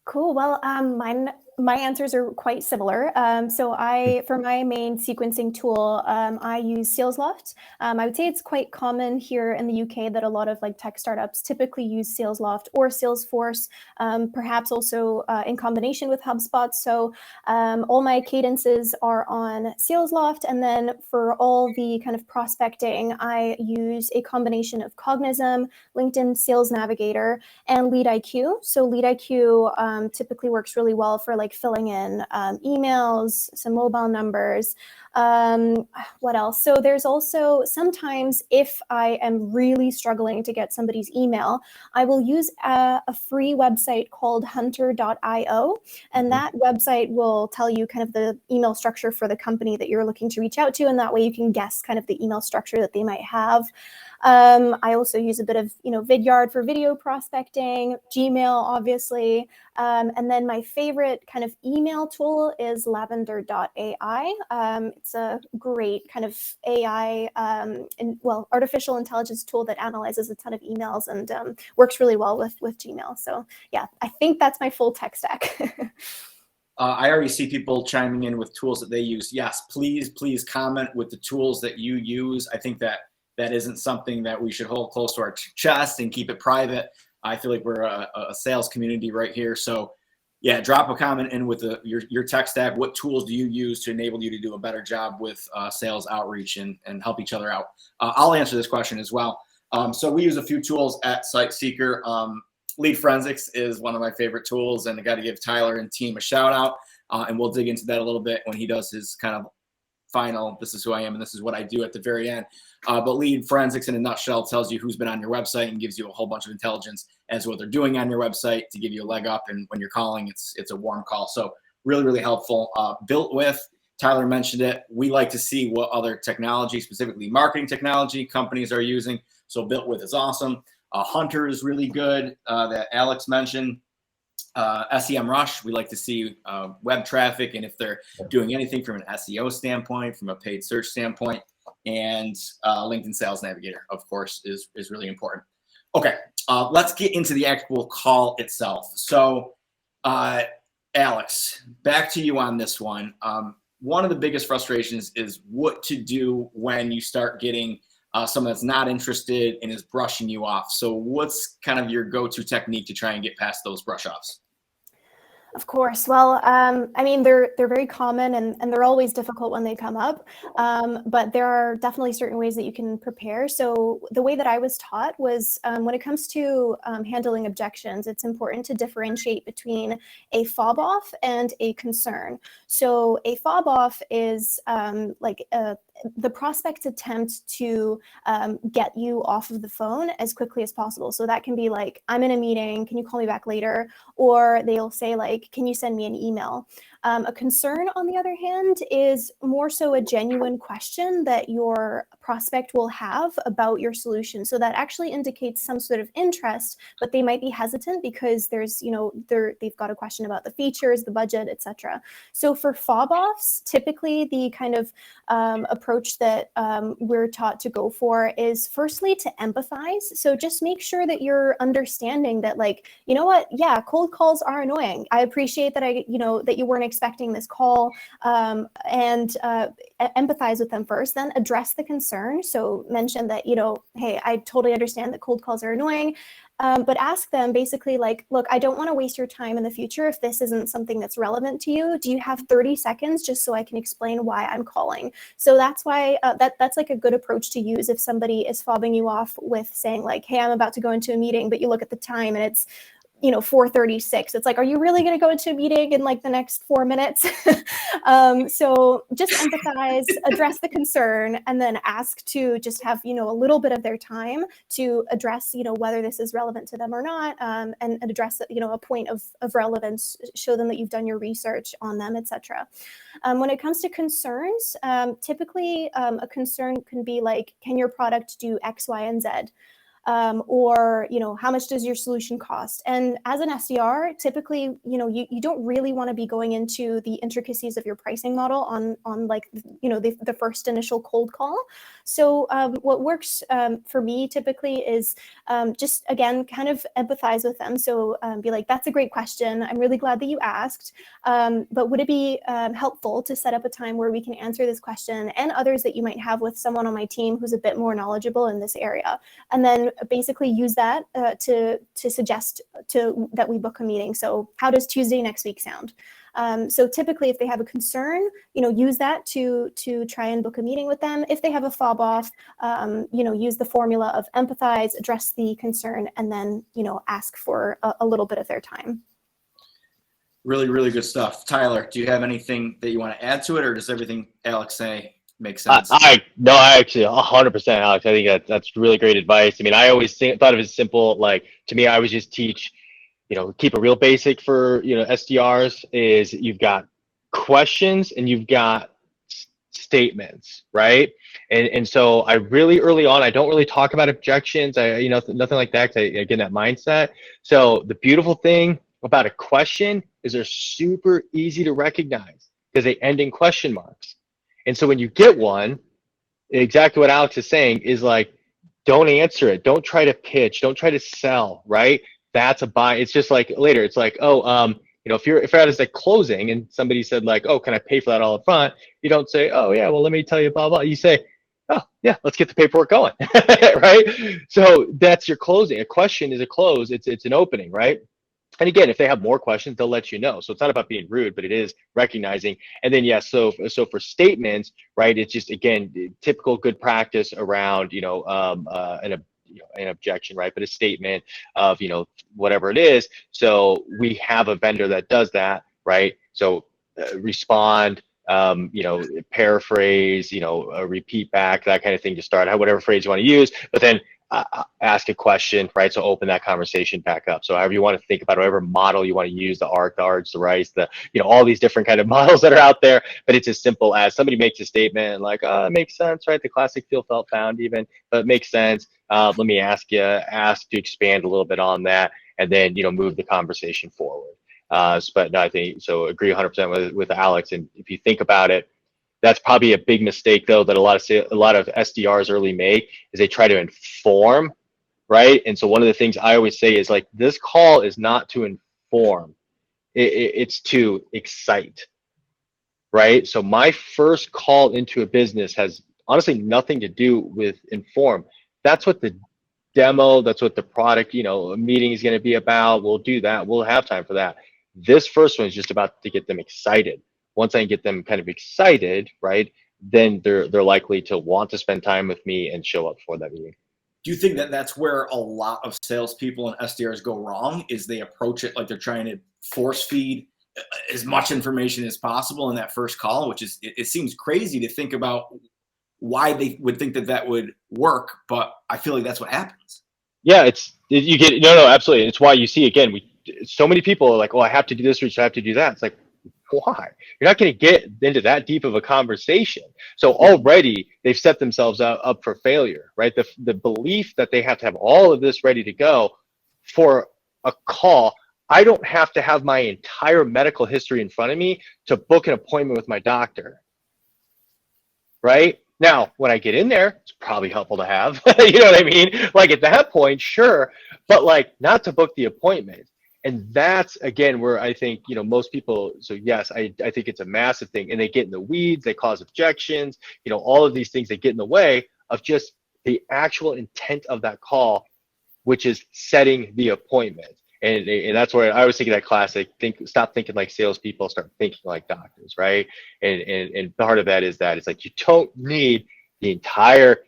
Cool. Well, my answers are quite similar. So for my main sequencing tool, I use SalesLoft. I would say it's quite common here in the UK that a lot of like tech startups typically use SalesLoft or Salesforce, perhaps also in combination with HubSpot. So all my cadences are on SalesLoft. And then for all the kind of prospecting, I use a combination of Cognizant, LinkedIn Sales Navigator, and LeadIQ. So LeadIQ typically works really well for like filling in emails, some mobile numbers. What else? So there's also sometimes if I am really struggling to get somebody's email, I will use a free website called hunter.io. And that website will tell you kind of the email structure for the company that you're looking to reach out to. And that way you can guess kind of the email structure that they might have. I also use a bit of, Vidyard for video prospecting, Gmail, obviously. And then my favorite kind of email tool is lavender.ai. It's a great kind of AI, artificial intelligence tool that analyzes a ton of emails and works really well with Gmail. So yeah, I think that's my full tech stack. I already see people chiming in with tools that they use. Yes, please comment with the tools that you use. I think that isn't something that we should hold close to our chest and keep it private. I feel like we're a sales community right here. So yeah, drop a comment in with your tech stack. What tools do you use to enable you to do a better job with sales outreach and help each other out? I'll answer this question as well. So we use a few tools at SiteSeeker. Lead Forensics is one of my favorite tools, and I got to give Tyler and team a shout out. And we'll dig into that a little bit when he does his kind of final, this is who I am and this is what I do at the very end. But Lead Forensics in a nutshell tells you who's been on your website and gives you a whole bunch of intelligence as to what they're doing on your website to give you a leg up. And when you're calling, it's a warm call. So really, really helpful. Built With Tyler mentioned it. We like to see what other technology, specifically marketing technology, companies are using. So Built With is awesome. Hunter is really good that Alex mentioned. SEMrush, we like to see web traffic and if they're doing anything from an SEO standpoint, from a paid search standpoint, and LinkedIn Sales Navigator, of course, is really important. Okay, let's get into the actual call itself. So, Alex, back to you on this one. One of the biggest frustrations is what to do when you start getting someone that's not interested and is brushing you off. So what's kind of your go-to technique to try and get past those brush-offs? Of course. Well, I mean, they're very common and they're always difficult when they come up. But there are definitely certain ways that you can prepare. So the way that I was taught was when it comes to handling objections, it's important to differentiate between a fob off and a concern. So a fob off is the prospect's attempt to get you off of the phone as quickly as possible. So that can be like, I'm in a meeting, can you call me back later? Or they'll say like, can you send me an email? A concern, on the other hand, is more so a genuine question that your prospect will have about your solution. So that actually indicates some sort of interest, but they might be hesitant because there's, they've got a question about the features, the budget, etc. So for fob offs, typically the kind of approach that we're taught to go for is firstly to empathize. So just make sure that you're understanding that, like, you know what? Yeah, cold calls are annoying. I appreciate that that you weren't expecting this call, and empathize with them first, then address the concern. So mention that, hey, I totally understand that cold calls are annoying, but ask them basically like, look, I don't want to waste your time in the future if this isn't something that's relevant to you. Do you have 30 seconds just so I can explain why I'm calling? So that's why that's like a good approach to use if somebody is fobbing you off with saying like, hey, I'm about to go into a meeting, but you look at the time and it's 4:36. It's like, are you really going to go into a meeting in like the next 4 minutes? So just empathize, address the concern, and then ask to just have, a little bit of their time to address, whether this is relevant to them or not, and address, a point of relevance, show them that you've done your research on them, etc. When it comes to concerns, typically a concern can be like, can your product do X, Y, and Z? Or, how much does your solution cost? And as an SDR, typically, you don't really want to be going into the intricacies of your pricing model on like, the first initial cold call. So what works for me typically is just, again, kind of empathize with them. So be like, that's a great question. I'm really glad that you asked. But would it be helpful to set up a time where we can answer this question and others that you might have with someone on my team who's a bit more knowledgeable in this area? And then basically use that to suggest that we book a meeting. So how does Tuesday next week sound? So typically if they have a concern, use that to try and book a meeting with them. If they have a fob off, use the formula of empathize, address the concern, and then, ask for a little bit of their time. Really, really good stuff. Tyler, do you have anything that you want to add to it, or does everything Alex say make sense? I actually 100%, Alex. I think that's really great advice. I mean, I always thought of it as simple. Like, to me, I always just teach, keep it real basic for, SDRs is you've got questions and you've got statements, right? And so I really early on, I don't really talk about objections. Nothing like that, 'cause I get in that mindset. So the beautiful thing about a question is they're super easy to recognize because they end in question marks. And so when you get one, exactly what Alex is saying is like, don't answer it. Don't try to pitch. Don't try to sell, right? That's a buy. It's just like later, it's like, if you're at a closing and somebody said like, oh, can I pay for that all up front? You don't say, oh yeah, well, let me tell you, blah, blah. You say, oh yeah, let's get the paperwork going, right? So that's your closing. A question is a close. It's an opening, right? And again, if they have more questions, they'll let you know. So it's not about being rude, but it is recognizing. And then, yes, so for statements, right, it's just, again, typical good practice around, an objection, right? But a statement of, whatever it is. So we have a vendor that does that, right? So respond, paraphrase, repeat back, that kind of thing to start, whatever phrase you want to use. But then ask a question, right? So open that conversation back up. So however you want to think about it, whatever model you want to use, the arc, the arch, the rice, the, all these different kind of models that are out there, but it's as simple as somebody makes a statement like, oh, it makes sense, right? The classic feel, felt, found even, but it makes sense. Let me ask to expand a little bit on that, and then, move the conversation forward. But no, I think, so agree 100% with Alex. And if you think about it, that's probably a big mistake though that a lot of SDRs early make, is they try to inform, right? And so one of the things I always say is like, this call is not to inform, it's to excite, right? So my first call into a business has honestly nothing to do with inform. That's what the demo, that's what the product, a meeting is going to be about. We'll do that. We'll have time for that. This first one is just about to get them excited. Once I get them kind of excited, right, then they're likely to want to spend time with me and show up for that meeting. Do you think that that's where a lot of salespeople and SDRs go wrong? Is they approach it like they're trying to force feed as much information as possible in that first call, which is, it seems crazy to think about why they would think that would work, but I feel like that's what happens. Yeah, you get, no, absolutely. It's why you see, again, so many people are like, oh, I have to do this research, I have to do that. It's like, why? You're not going to get into that deep of a conversation. So already they've set themselves up for failure, right? The belief that they have to have all of this ready to go for a call. I don't have to have my entire medical history in front of me to book an appointment with my doctor, right? Now, when I get in there, it's probably helpful to have, you know what I mean? Like at that point, sure, but like not to book the appointment. And that's, again, where I think, most people, so yes, I think it's a massive thing, and they get in the weeds, they cause objections, all of these things that get in the way of just the actual intent of that call, which is setting the appointment. And that's where I was thinking that classic, stop thinking like salespeople, start thinking like doctors, right? And part of that is that it's like, you don't need the entire,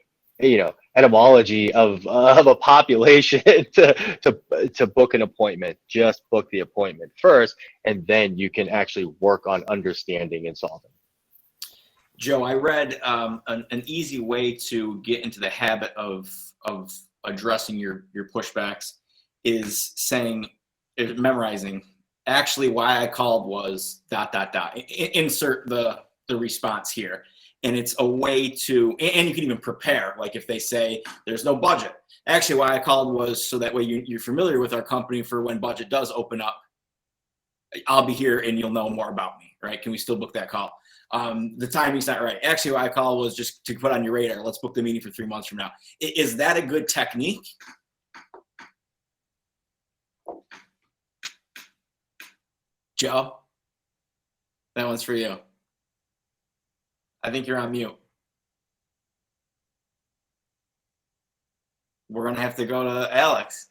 etymology of a population to book an appointment. Just book the appointment first, and then you can actually work on understanding and solving. Joe, I read an easy way to get into the habit of addressing your pushbacks is memorizing. Actually, why I called was ... Insert the response here. And it's a way to, and you can even prepare, like if they say there's no budget. Actually, why I called was so that way you're familiar with our company for when budget does open up. I'll be here and you'll know more about me, right? Can we still book that call? The timing's not right. Actually, why I called was just to put on your radar. Let's book the meeting for 3 months from now. Is that a good technique? Joe, that one's for you. I think you're on mute. We're going to have to go to Alex.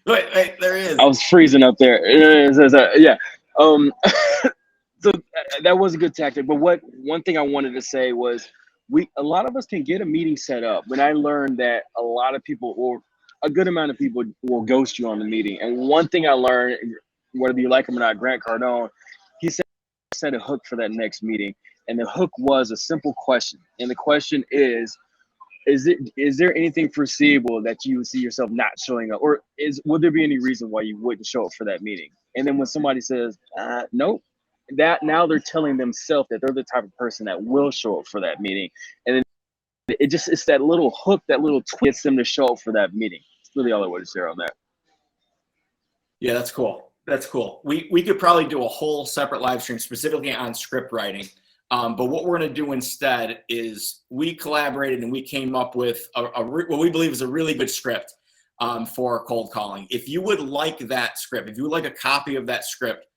wait, there he is. I was freezing up there. Yeah. So that was a good tactic. But one thing I wanted to say was a lot of us can get a meeting set up. When I learned that a lot of people, or a good amount of people, will ghost you on the meeting. And one thing I learned, whether you like him or not, Grant Cardone, he set a hook for that next meeting. And the hook was a simple question. And the question is there anything foreseeable that you see yourself not showing up? Or would there be any reason why you wouldn't show up for that meeting? And then when somebody says, nope, that now they're telling themselves that they're the type of person that will show up for that meeting. And then it's that little hook, that little twist gets them to show up for that meeting. It's really all I want to share on that. Yeah, that's cool. That's cool. We could probably do a whole separate live stream specifically on script writing. But what we're going to do instead is we collaborated and we came up with what we believe is a really good script for cold calling. If you would like that script, if you would like a copy of that script,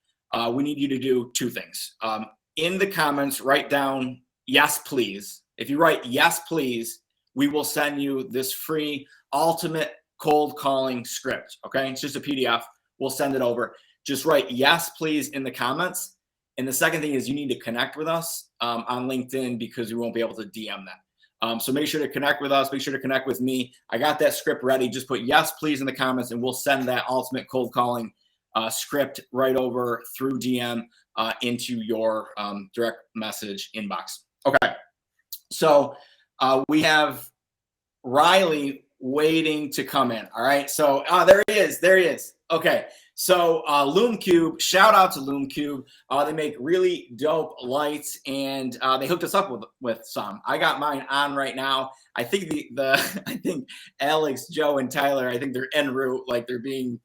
we need you to do two things. In the comments, write down, yes, please. If you write yes, please, we will send you this free ultimate cold calling script. Okay, it's just a PDF. We'll send it over. Just write yes, please in the comments. And the second thing is you need to connect with us on LinkedIn, because we won't be able to DM that. So make sure to connect with us. Make sure to connect with me. I got that script ready. Just put yes, please in the comments, and we'll send that ultimate cold calling script right over through DM into your direct message inbox. Okay. So we have Riley waiting to come in. All right. So there he is. There he is. Okay. So Loom Cube, shout out to Loom Cube. They make really dope lights, and they hooked us up with some. I got mine on right now. I think I think Alex, Joe, and Tyler, I think they're en route, like they're being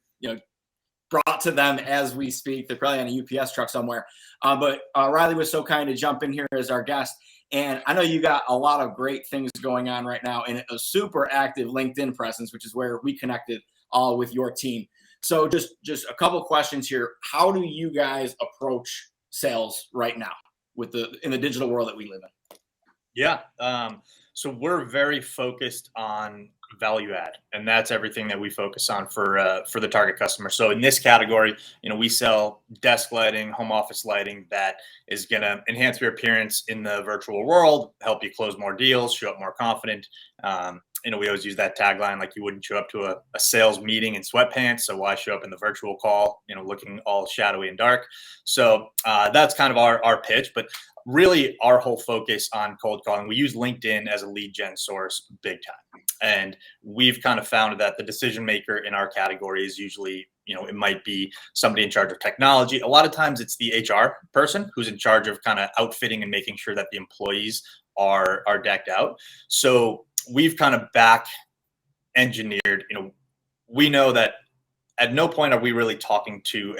brought to them as we speak. They're probably on a UPS truck somewhere. But Riley was so kind to jump in here as our guest. And I know you got a lot of great things going on right now and a super active LinkedIn presence, which is where we connected all with your team. So just a couple questions here. How do you guys approach sales right now in the digital world that we live in? Yeah. So we're very focused on value add, and that's everything that we focus on for the target customer. So in this category, we sell desk lighting, home office lighting that is going to enhance your appearance in the virtual world, help you close more deals, show up more confident. We always use that tagline, like you wouldn't show up to a sales meeting in sweatpants, so why show up in the virtual call, looking all shadowy and dark. So that's kind of our pitch, but really our whole focus on cold calling. We use LinkedIn as a lead gen source big time. And we've kind of found that the decision maker in our category is usually, it might be somebody in charge of technology. A lot of times it's the HR person who's in charge of kind of outfitting and making sure that the employees are decked out. So we've kind of back engineered, we know that at no point are we really talking to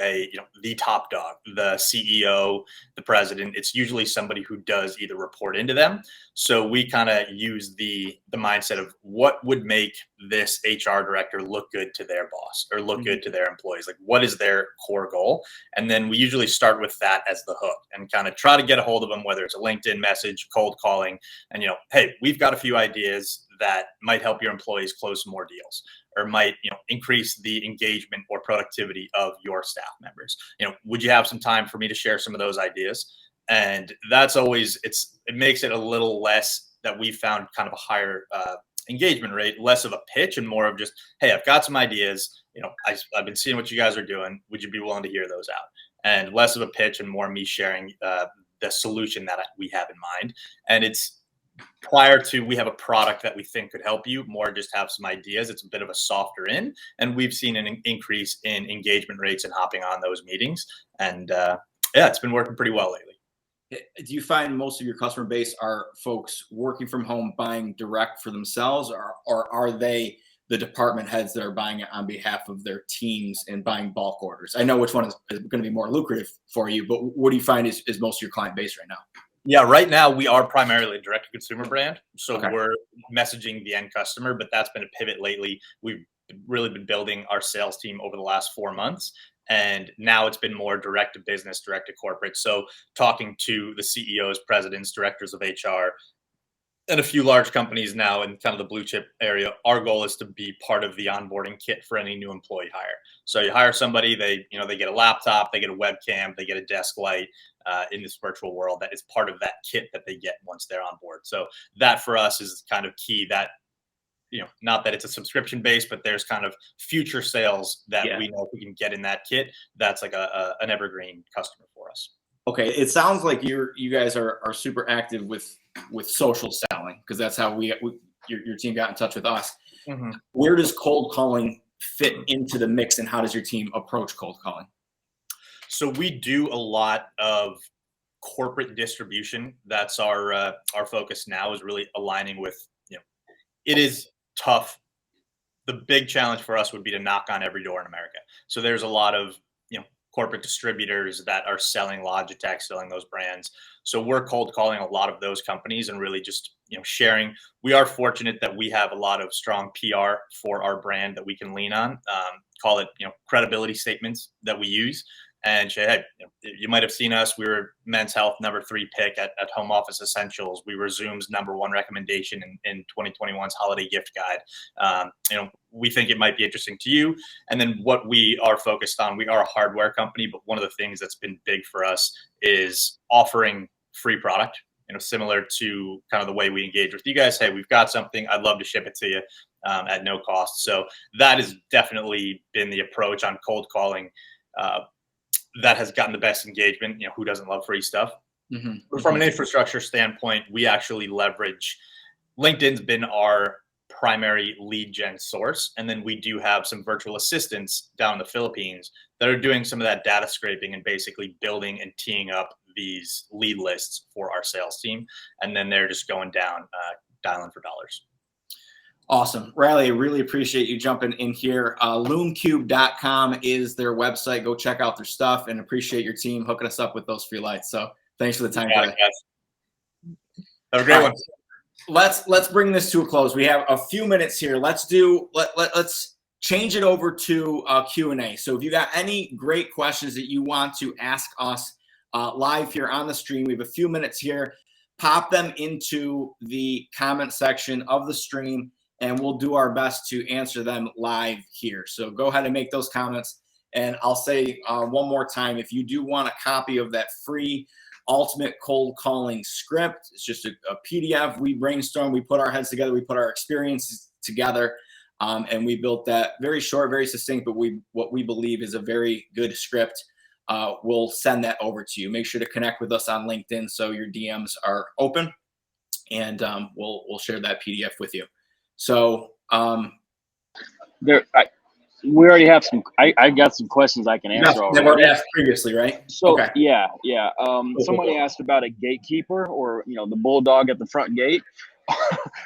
the top dog, the CEO, the president. It's usually somebody who does either report into them. So we kind of use the mindset of what would make this HR director look good to their boss or look good to their employees. Like, what is their core goal? And then we usually start with that as the hook and kind of try to get a hold of them, whether it's a LinkedIn message, cold calling, and, hey, we've got a few ideas that might help your employees close more deals, or might increase the engagement or productivity of your staff members. Would you have some time for me to share some of those ideas? And that's always it makes it a little less that we found kind of a higher engagement rate, less of a pitch and more of just, hey, I've got some ideas. I've been seeing what you guys are doing. Would you be willing to hear those out? And less of a pitch and more me sharing the solution that we have in mind. And it's prior to we have a product that we think could help you, more just have some ideas. It's a bit of a softer in, and we've seen an increase in engagement rates and hopping on those meetings. And it's been working pretty well lately. Do you find most of your customer base are folks working from home buying direct for themselves, or are they the department heads that are buying it on behalf of their teams and buying bulk orders? I know which one is going to be more lucrative for you, but what do you find is most of your client base right now? Yeah, right now we are primarily a direct-to-consumer brand, so we're messaging the end customer, but that's been a pivot lately. We've really been building our sales team over the last 4 months, and now it's been more direct-to-business, direct-to-corporate. So talking to the CEOs, presidents, directors of HR, and a few large companies now in kind of the blue chip area, our goal is to be part of the onboarding kit for any new employee hire. So you hire somebody, they get a laptop, they get a webcam, they get a desk light in this virtual world. That is part of that kit that they get once they're on board. So that for us is kind of key. That not that it's a subscription base, but there's kind of future sales that we know if we can get in that kit. That's like an evergreen customer for us. Okay, it sounds like you guys are super active with social selling, because that's how your team got in touch with us. Mm-hmm. Where does cold calling fit into the mix, and how does your team approach cold calling? So we do a lot of corporate distribution. That's our focus now, is really aligning with, it is tough. The big challenge for us would be to knock on every door in America. So there's a lot of corporate distributors that are selling Logitech, selling those brands. So we're cold calling a lot of those companies and really just sharing. We are fortunate that we have a lot of strong PR for our brand that we can lean on. Call it credibility statements that we use. And say, hey, you might have seen us. We were Men's Health #3 pick at Home Office Essentials. We were Zoom's #1 recommendation in 2021's holiday gift guide. We think it might be interesting to you. And then what we are focused on, we are a hardware company, but one of the things that's been big for us is offering free product, similar to kind of the way we engage with you guys. Hey, we've got something, I'd love to ship it to you at no cost. So that has definitely been the approach on cold calling. That has gotten the best engagement. Who doesn't love free stuff? Mm-hmm. But from an infrastructure standpoint, we actually leverage LinkedIn's been our primary lead gen source. And then we do have some virtual assistants down in the Philippines that are doing some of that data scraping and basically building and teeing up these lead lists for our sales team. And then they're just going down, dialing for dollars. Awesome. Riley, really appreciate you jumping in here. Loomcube.com is their website. Go check out their stuff, and appreciate your team hooking us up with those free lights. So thanks for the time today. Have a great one. Let's bring this to a close. We have a few minutes here. Let's change it over to Q&A. So if you got any great questions that you want to ask us live here on the stream, we have a few minutes here. Pop them into the comment section of the stream, and we'll do our best to answer them live here. So go ahead and make those comments. And I'll say one more time, if you do want a copy of that free Ultimate Cold Calling script, it's just a PDF. We brainstorm, we put our heads together, we put our experiences together, and we built that very short, very succinct, but what we believe is a very good script. We'll send that over to you. Make sure to connect with us on LinkedIn so your DMs are open, and we'll share that PDF with you. So we already have some. I got some questions I can answer already. That were asked previously, right? So okay. yeah. Somebody asked about a gatekeeper, or the bulldog at the front gate.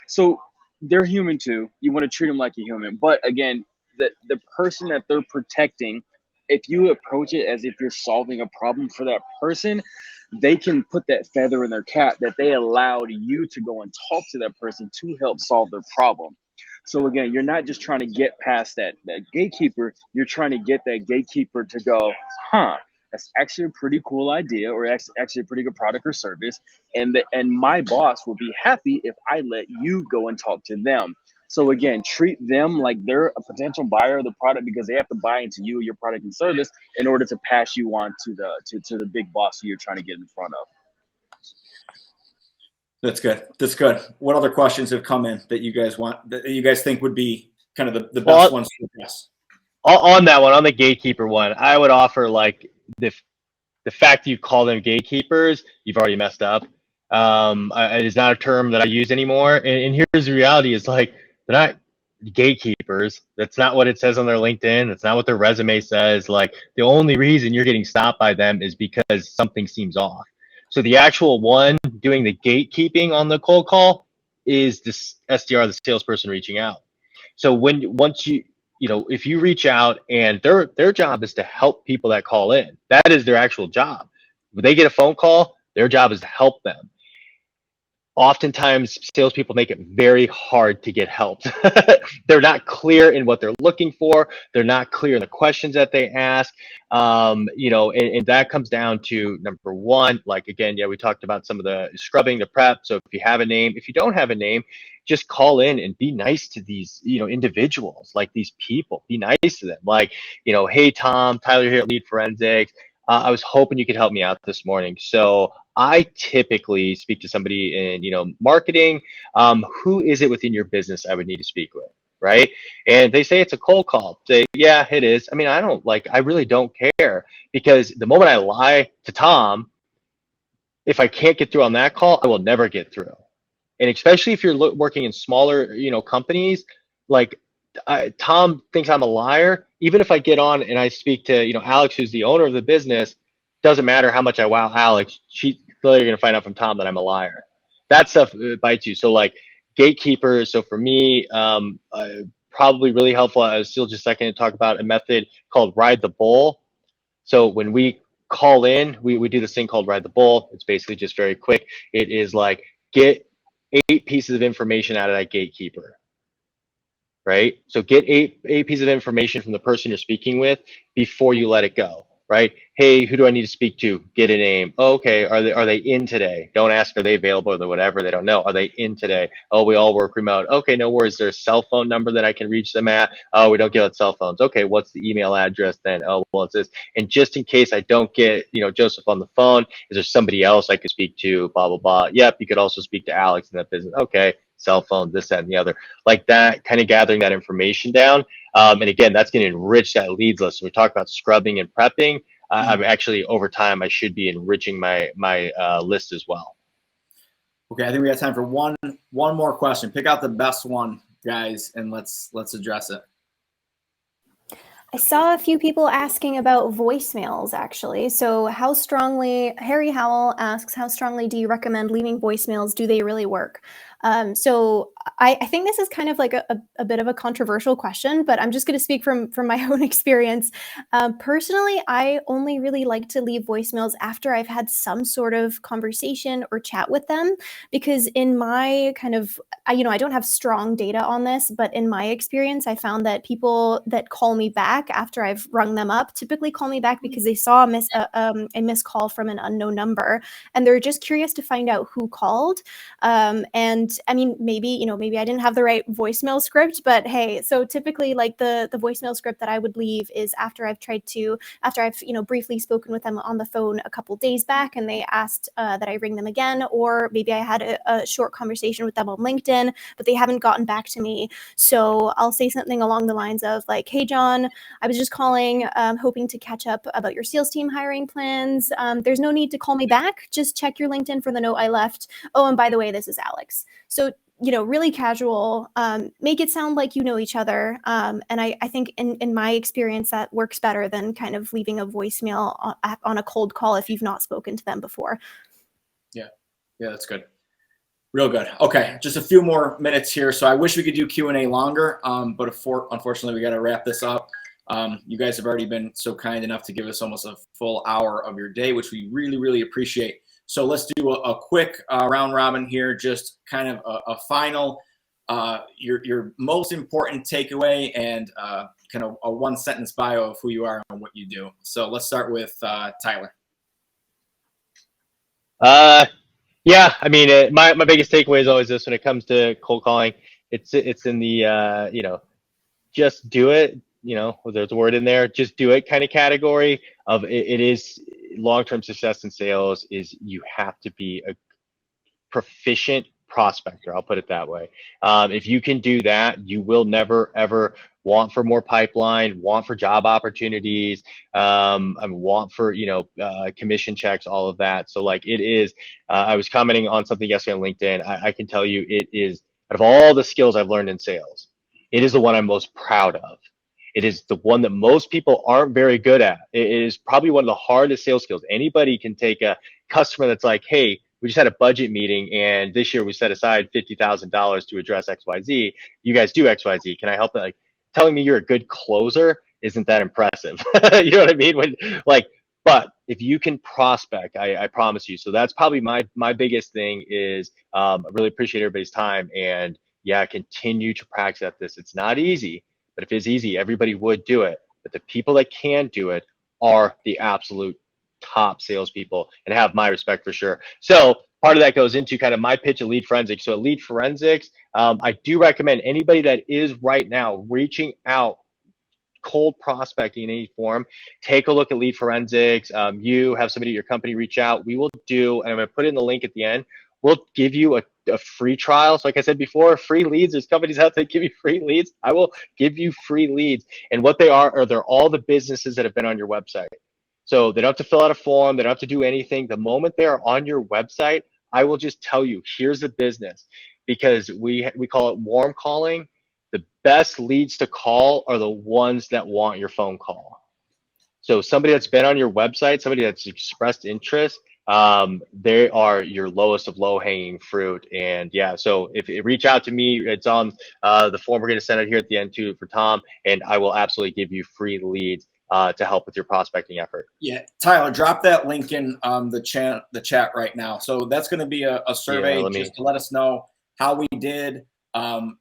So they're human too. You want to treat them like a human, but again, the person that they're protecting, if you approach it as if you're solving a problem for that person, they can put that feather in their cap that they allowed you to go and talk to that person to help solve their problem. So again, you're not just trying to get past that gatekeeper, you're trying to get that gatekeeper to go, that's actually a pretty cool idea, or actually a pretty good product or service. And my boss will be happy if I let you go and talk to them. So again, treat them like they're a potential buyer of the product, because they have to buy into you, your product and service, in order to pass you on to the big boss who you're trying to get in front of. That's good. That's good. What other questions have come in that you guys think would be kind of the best ones to address? On that one, on the gatekeeper one, I would offer like the fact that you call them gatekeepers, you've already messed up. It is not a term that I use anymore. And here's the reality: is like, they're not gatekeepers. That's not what it says on their LinkedIn. That's not what their resume says. Like, the only reason you're getting stopped by them is because something seems off. So the actual one doing the gatekeeping on the cold call is this SDR, the salesperson reaching out. So once you if you reach out, and their job is to help people that call in, that is their actual job. When they get a phone call, their job is to help them. Oftentimes, salespeople make it very hard to get help. They're not clear in what they're looking for. They're not clear in the questions that they ask. And that comes down to number one, like, again, we talked about some of the scrubbing, the prep. So if you have a name, if you don't have a name, just call in and be nice to these, individuals, like these people. Be nice to them. Like, hey, Tom, Tyler here at Lead Forensics. I was hoping you could help me out this morning. So I typically speak to somebody in, marketing. Who is it within your business I would need to speak with, right? And they say it's a cold call. Say, yeah, it is. I mean, I really don't care, because the moment I lie to Tom, if I can't get through on that call, I will never get through. And especially if you're working in smaller, companies, like Tom thinks I'm a liar. Even if I get on and I speak to, Alex, who's the owner of the business, doesn't matter how much I wow Alex, she's clearly going to find out from Tom that I'm a liar. That stuff bites you. So like gatekeepers. So for me, probably really helpful. I was still just second to talk about a method called Ride the Bull. So when we call in, we do this thing called Ride the Bull. It's basically just very quick. It is like, get 8 pieces of information out of that gatekeeper. Right? So get eight pieces of information from the person you're speaking with before you let it go. Right? Hey, who do I need to speak to? Get a name. Oh, okay. Are they in today? Don't ask, are they available or whatever. They don't know. Are they in today? Oh, we all work remote. Okay, no worries. Is there a cell phone number that I can reach them at? Oh, we don't give out cell phones. Okay, what's the email address then? Oh, well, it's this. And just in case I don't get, Joseph on the phone, is there somebody else I could speak to? Blah, blah, blah. Yep, you could also speak to Alex in that business. Okay, cell phone, this, that, and the other. Like that, kind of gathering that information down. And again, that's going to enrich that leads list. So we talk about scrubbing and prepping. I'm actually, over time, I should be enriching my list as well. Okay, I think we got time for one more question. Pick out the best one guys, and let's address it. I saw a few people asking about voicemails, actually. So how strongly, Harry Howell asks, how strongly do you recommend leaving voicemails? Do they really work? So I think this is kind of like a bit of a controversial question, but I'm just going to speak from my own experience. Personally, I only really like to leave voicemails after I've had some sort of conversation or chat with them, because in my kind of, I don't have strong data on this, but in my experience, I found that people that call me back after I've rung them up typically call me back because they saw a missed call from an unknown number, and they're just curious to find out who called. And I mean, maybe I didn't have the right voicemail script, but hey, so typically like the voicemail script that I would leave is after I've briefly spoken with them on the phone a couple days back and they asked that I ring them again, or maybe I had a short conversation with them on LinkedIn, but they haven't gotten back to me. So I'll say something along the lines of like, hey, John, I was just calling, hoping to catch up about your sales team hiring plans. There's no need to call me back. Just check your LinkedIn for the note I left. Oh, and by the way, this is Alex. So, really casual, make it sound like you know each other. And I think in my experience, that works better than kind of leaving a voicemail on a cold call if you've not spoken to them before. Yeah, that's good. Real good. Okay, just a few more minutes here. So I wish we could do Q&A longer, but unfortunately, we got to wrap this up. You guys have already been so kind enough to give us almost a full hour of your day, which we really, really appreciate. So let's do a quick round robin here, just kind of a final, your most important takeaway and kind of a one sentence bio of who you are and what you do. So let's start with Tyler. Yeah, I mean, my biggest takeaway is always this when it comes to cold calling. It's in the just do it. There's a word in there, just do it kind of category of it is long-term success in sales is you have to be a proficient prospector. I'll put it that way. If you can do that, you will never, ever want for more pipeline, want for job opportunities, want for, commission checks, all of that. So like it is, I was commenting on something yesterday on LinkedIn. I can tell you it is, out of all the skills I've learned in sales, it is the one I'm most proud of. It is the one that most people aren't very good at. It is probably one of the hardest sales skills. Anybody can take a customer that's like, hey, we just had a budget meeting and this year we set aside $50,000 to address XYZ. You guys do XYZ. Can I help? Like telling me you're a good closer isn't that impressive. You know what I mean? But if you can prospect, I promise you. So that's probably my biggest thing is I really appreciate everybody's time and continue to practice at this. It's not easy. But if it's easy, everybody would do it. But the people that can do it are the absolute top salespeople and have my respect for sure. So part of that goes into kind of my pitch at Lead Forensics. So at Lead Forensics, I do recommend anybody that is right now reaching out, cold prospecting in any form, take a look at Lead Forensics. You have somebody at your company reach out. We will do, and I'm going to put in the link at the end. We'll give you a free trial. So like I said before, free leads. There's companies out there that give you free leads. I will give you free leads. And what they are they're all the businesses that have been on your website. So they don't have to fill out a form. They don't have to do anything. The moment they are on your website, I will just tell you, here's the business. Because we call it warm calling. The best leads to call are the ones that want your phone call. So somebody that's been on your website, somebody that's expressed interest, they are your lowest of low hanging fruit. And so if you reach out to me, it's on the form we're going to send it here at the end too for Tom, and I will absolutely give you free leads to help with your prospecting effort. Yeah, Tyler, drop that link in the chat right now. So that's going to be a survey just to let us know how we did.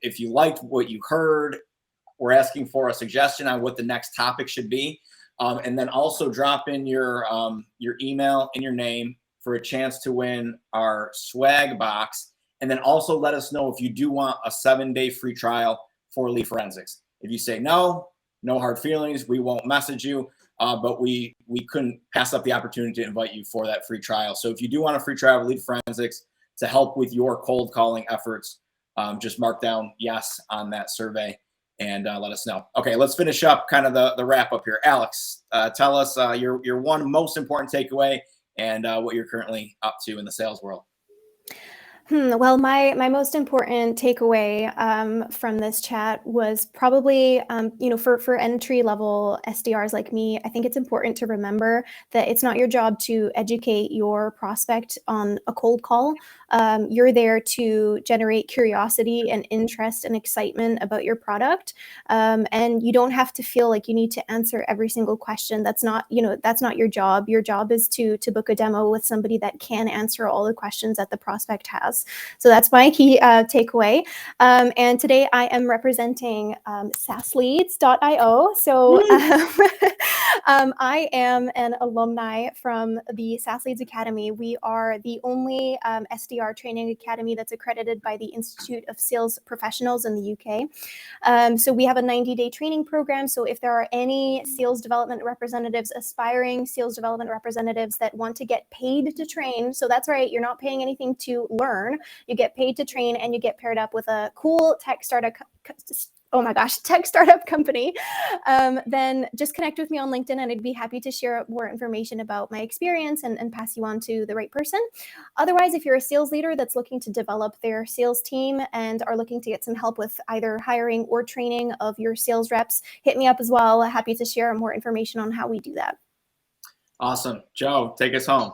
If you liked what you heard, we're asking for a suggestion on what the next topic should be. And then also drop in your email and your name for a chance to win our swag box. And then also let us know if you do want a 7-day free trial for Lead Forensics. If you say no hard feelings, we won't message you. But we couldn't pass up the opportunity to invite you for that free trial. So if you do want a free trial of Lead Forensics to help with your cold calling efforts, just mark down yes on that survey. And let us know. Okay, let's finish up kind of the wrap up here. Alex, tell us your one most important takeaway and what you're currently up to in the sales world. Well, my most important takeaway from this chat was probably, for entry level SDRs like me, I think it's important to remember that it's not your job to educate your prospect on a cold call. You're there to generate curiosity and interest and excitement about your product, and you don't have to feel like you need to answer every single question. That's not your job. Your job is to book a demo with somebody that can answer all the questions that the prospect has. So that's my key takeaway. And today I am representing SaaSleads.io. So I am an alumni from the SaaSleads Academy. We are the only SDR training academy that's accredited by the Institute of Sales Professionals in the UK. So we have a 90-day training program. So if there are any sales development representatives, aspiring sales development representatives that want to get paid to train, so that's right, you're not paying anything to learn. You get paid to train, and you get paired up with a cool tech startup company, then just connect with me on LinkedIn, and I'd be happy to share more information about my experience and pass you on to the right person. Otherwise, if you're a sales leader that's looking to develop their sales team and are looking to get some help with either hiring or training of your sales reps, hit me up as well. Happy to share more information on how we do that. Awesome. Joe, take us home.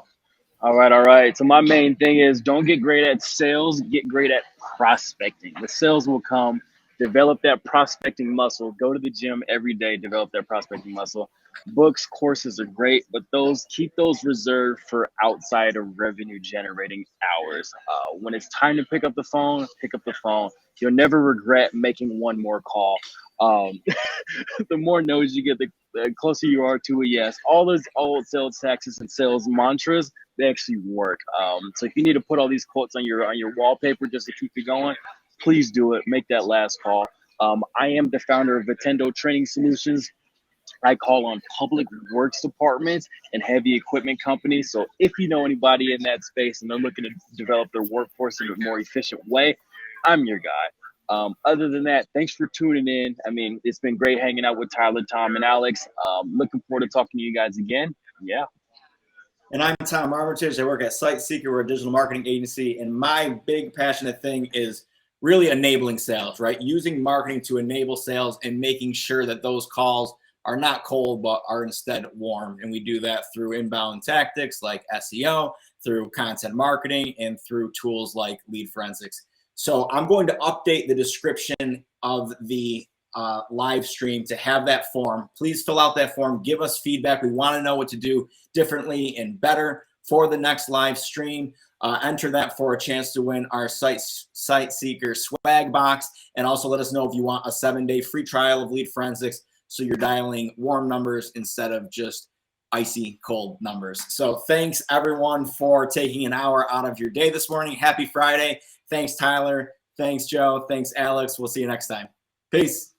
All right. So my main thing is don't get great at sales, get great at prospecting. The sales will come. Develop that prospecting muscle. Go to the gym every day, develop that prospecting muscle. Books, courses are great, but keep those reserved for outside of revenue generating hours. When it's time to pick up the phone, pick up the phone. You'll never regret making one more call. The more no's you get, the closer you are to a yes. All those old sales taxes and sales mantras, they actually work. So if you need to put all these quotes on your wallpaper just to keep it going, please do it. Make that last call. I am the founder of Vitendo Training Solutions. I call on public works departments and heavy equipment companies. So if you know anybody in that space and they're looking to develop their workforce in a more efficient way, I'm your guy. Other than that, thanks for tuning in. I mean, it's been great hanging out with Tyler, Tom, and Alex. Looking forward to talking to you guys again. Yeah. And I'm Tom Armitage. I work at SiteSeeker. We're a digital marketing agency. And my big passionate thing is really enabling sales, right? Using marketing to enable sales and making sure that those calls are not cold, but are instead warm. And we do that through inbound tactics like SEO, through content marketing, and through tools like lead forensics. So I'm going to update the description of the live stream to have that form. Please fill out that form. Give us feedback. We want to know what to do differently and better for the next live stream. Enter that for a chance to win our SiteSeeker swag box. And also let us know if you want a 7-day free trial of lead forensics, so you're dialing warm numbers instead of just icy cold numbers. So thanks everyone for taking an hour out of your day this morning. Happy Friday. Thanks, Tyler. Thanks, Joe. Thanks, Alex. We'll see you next time. Peace.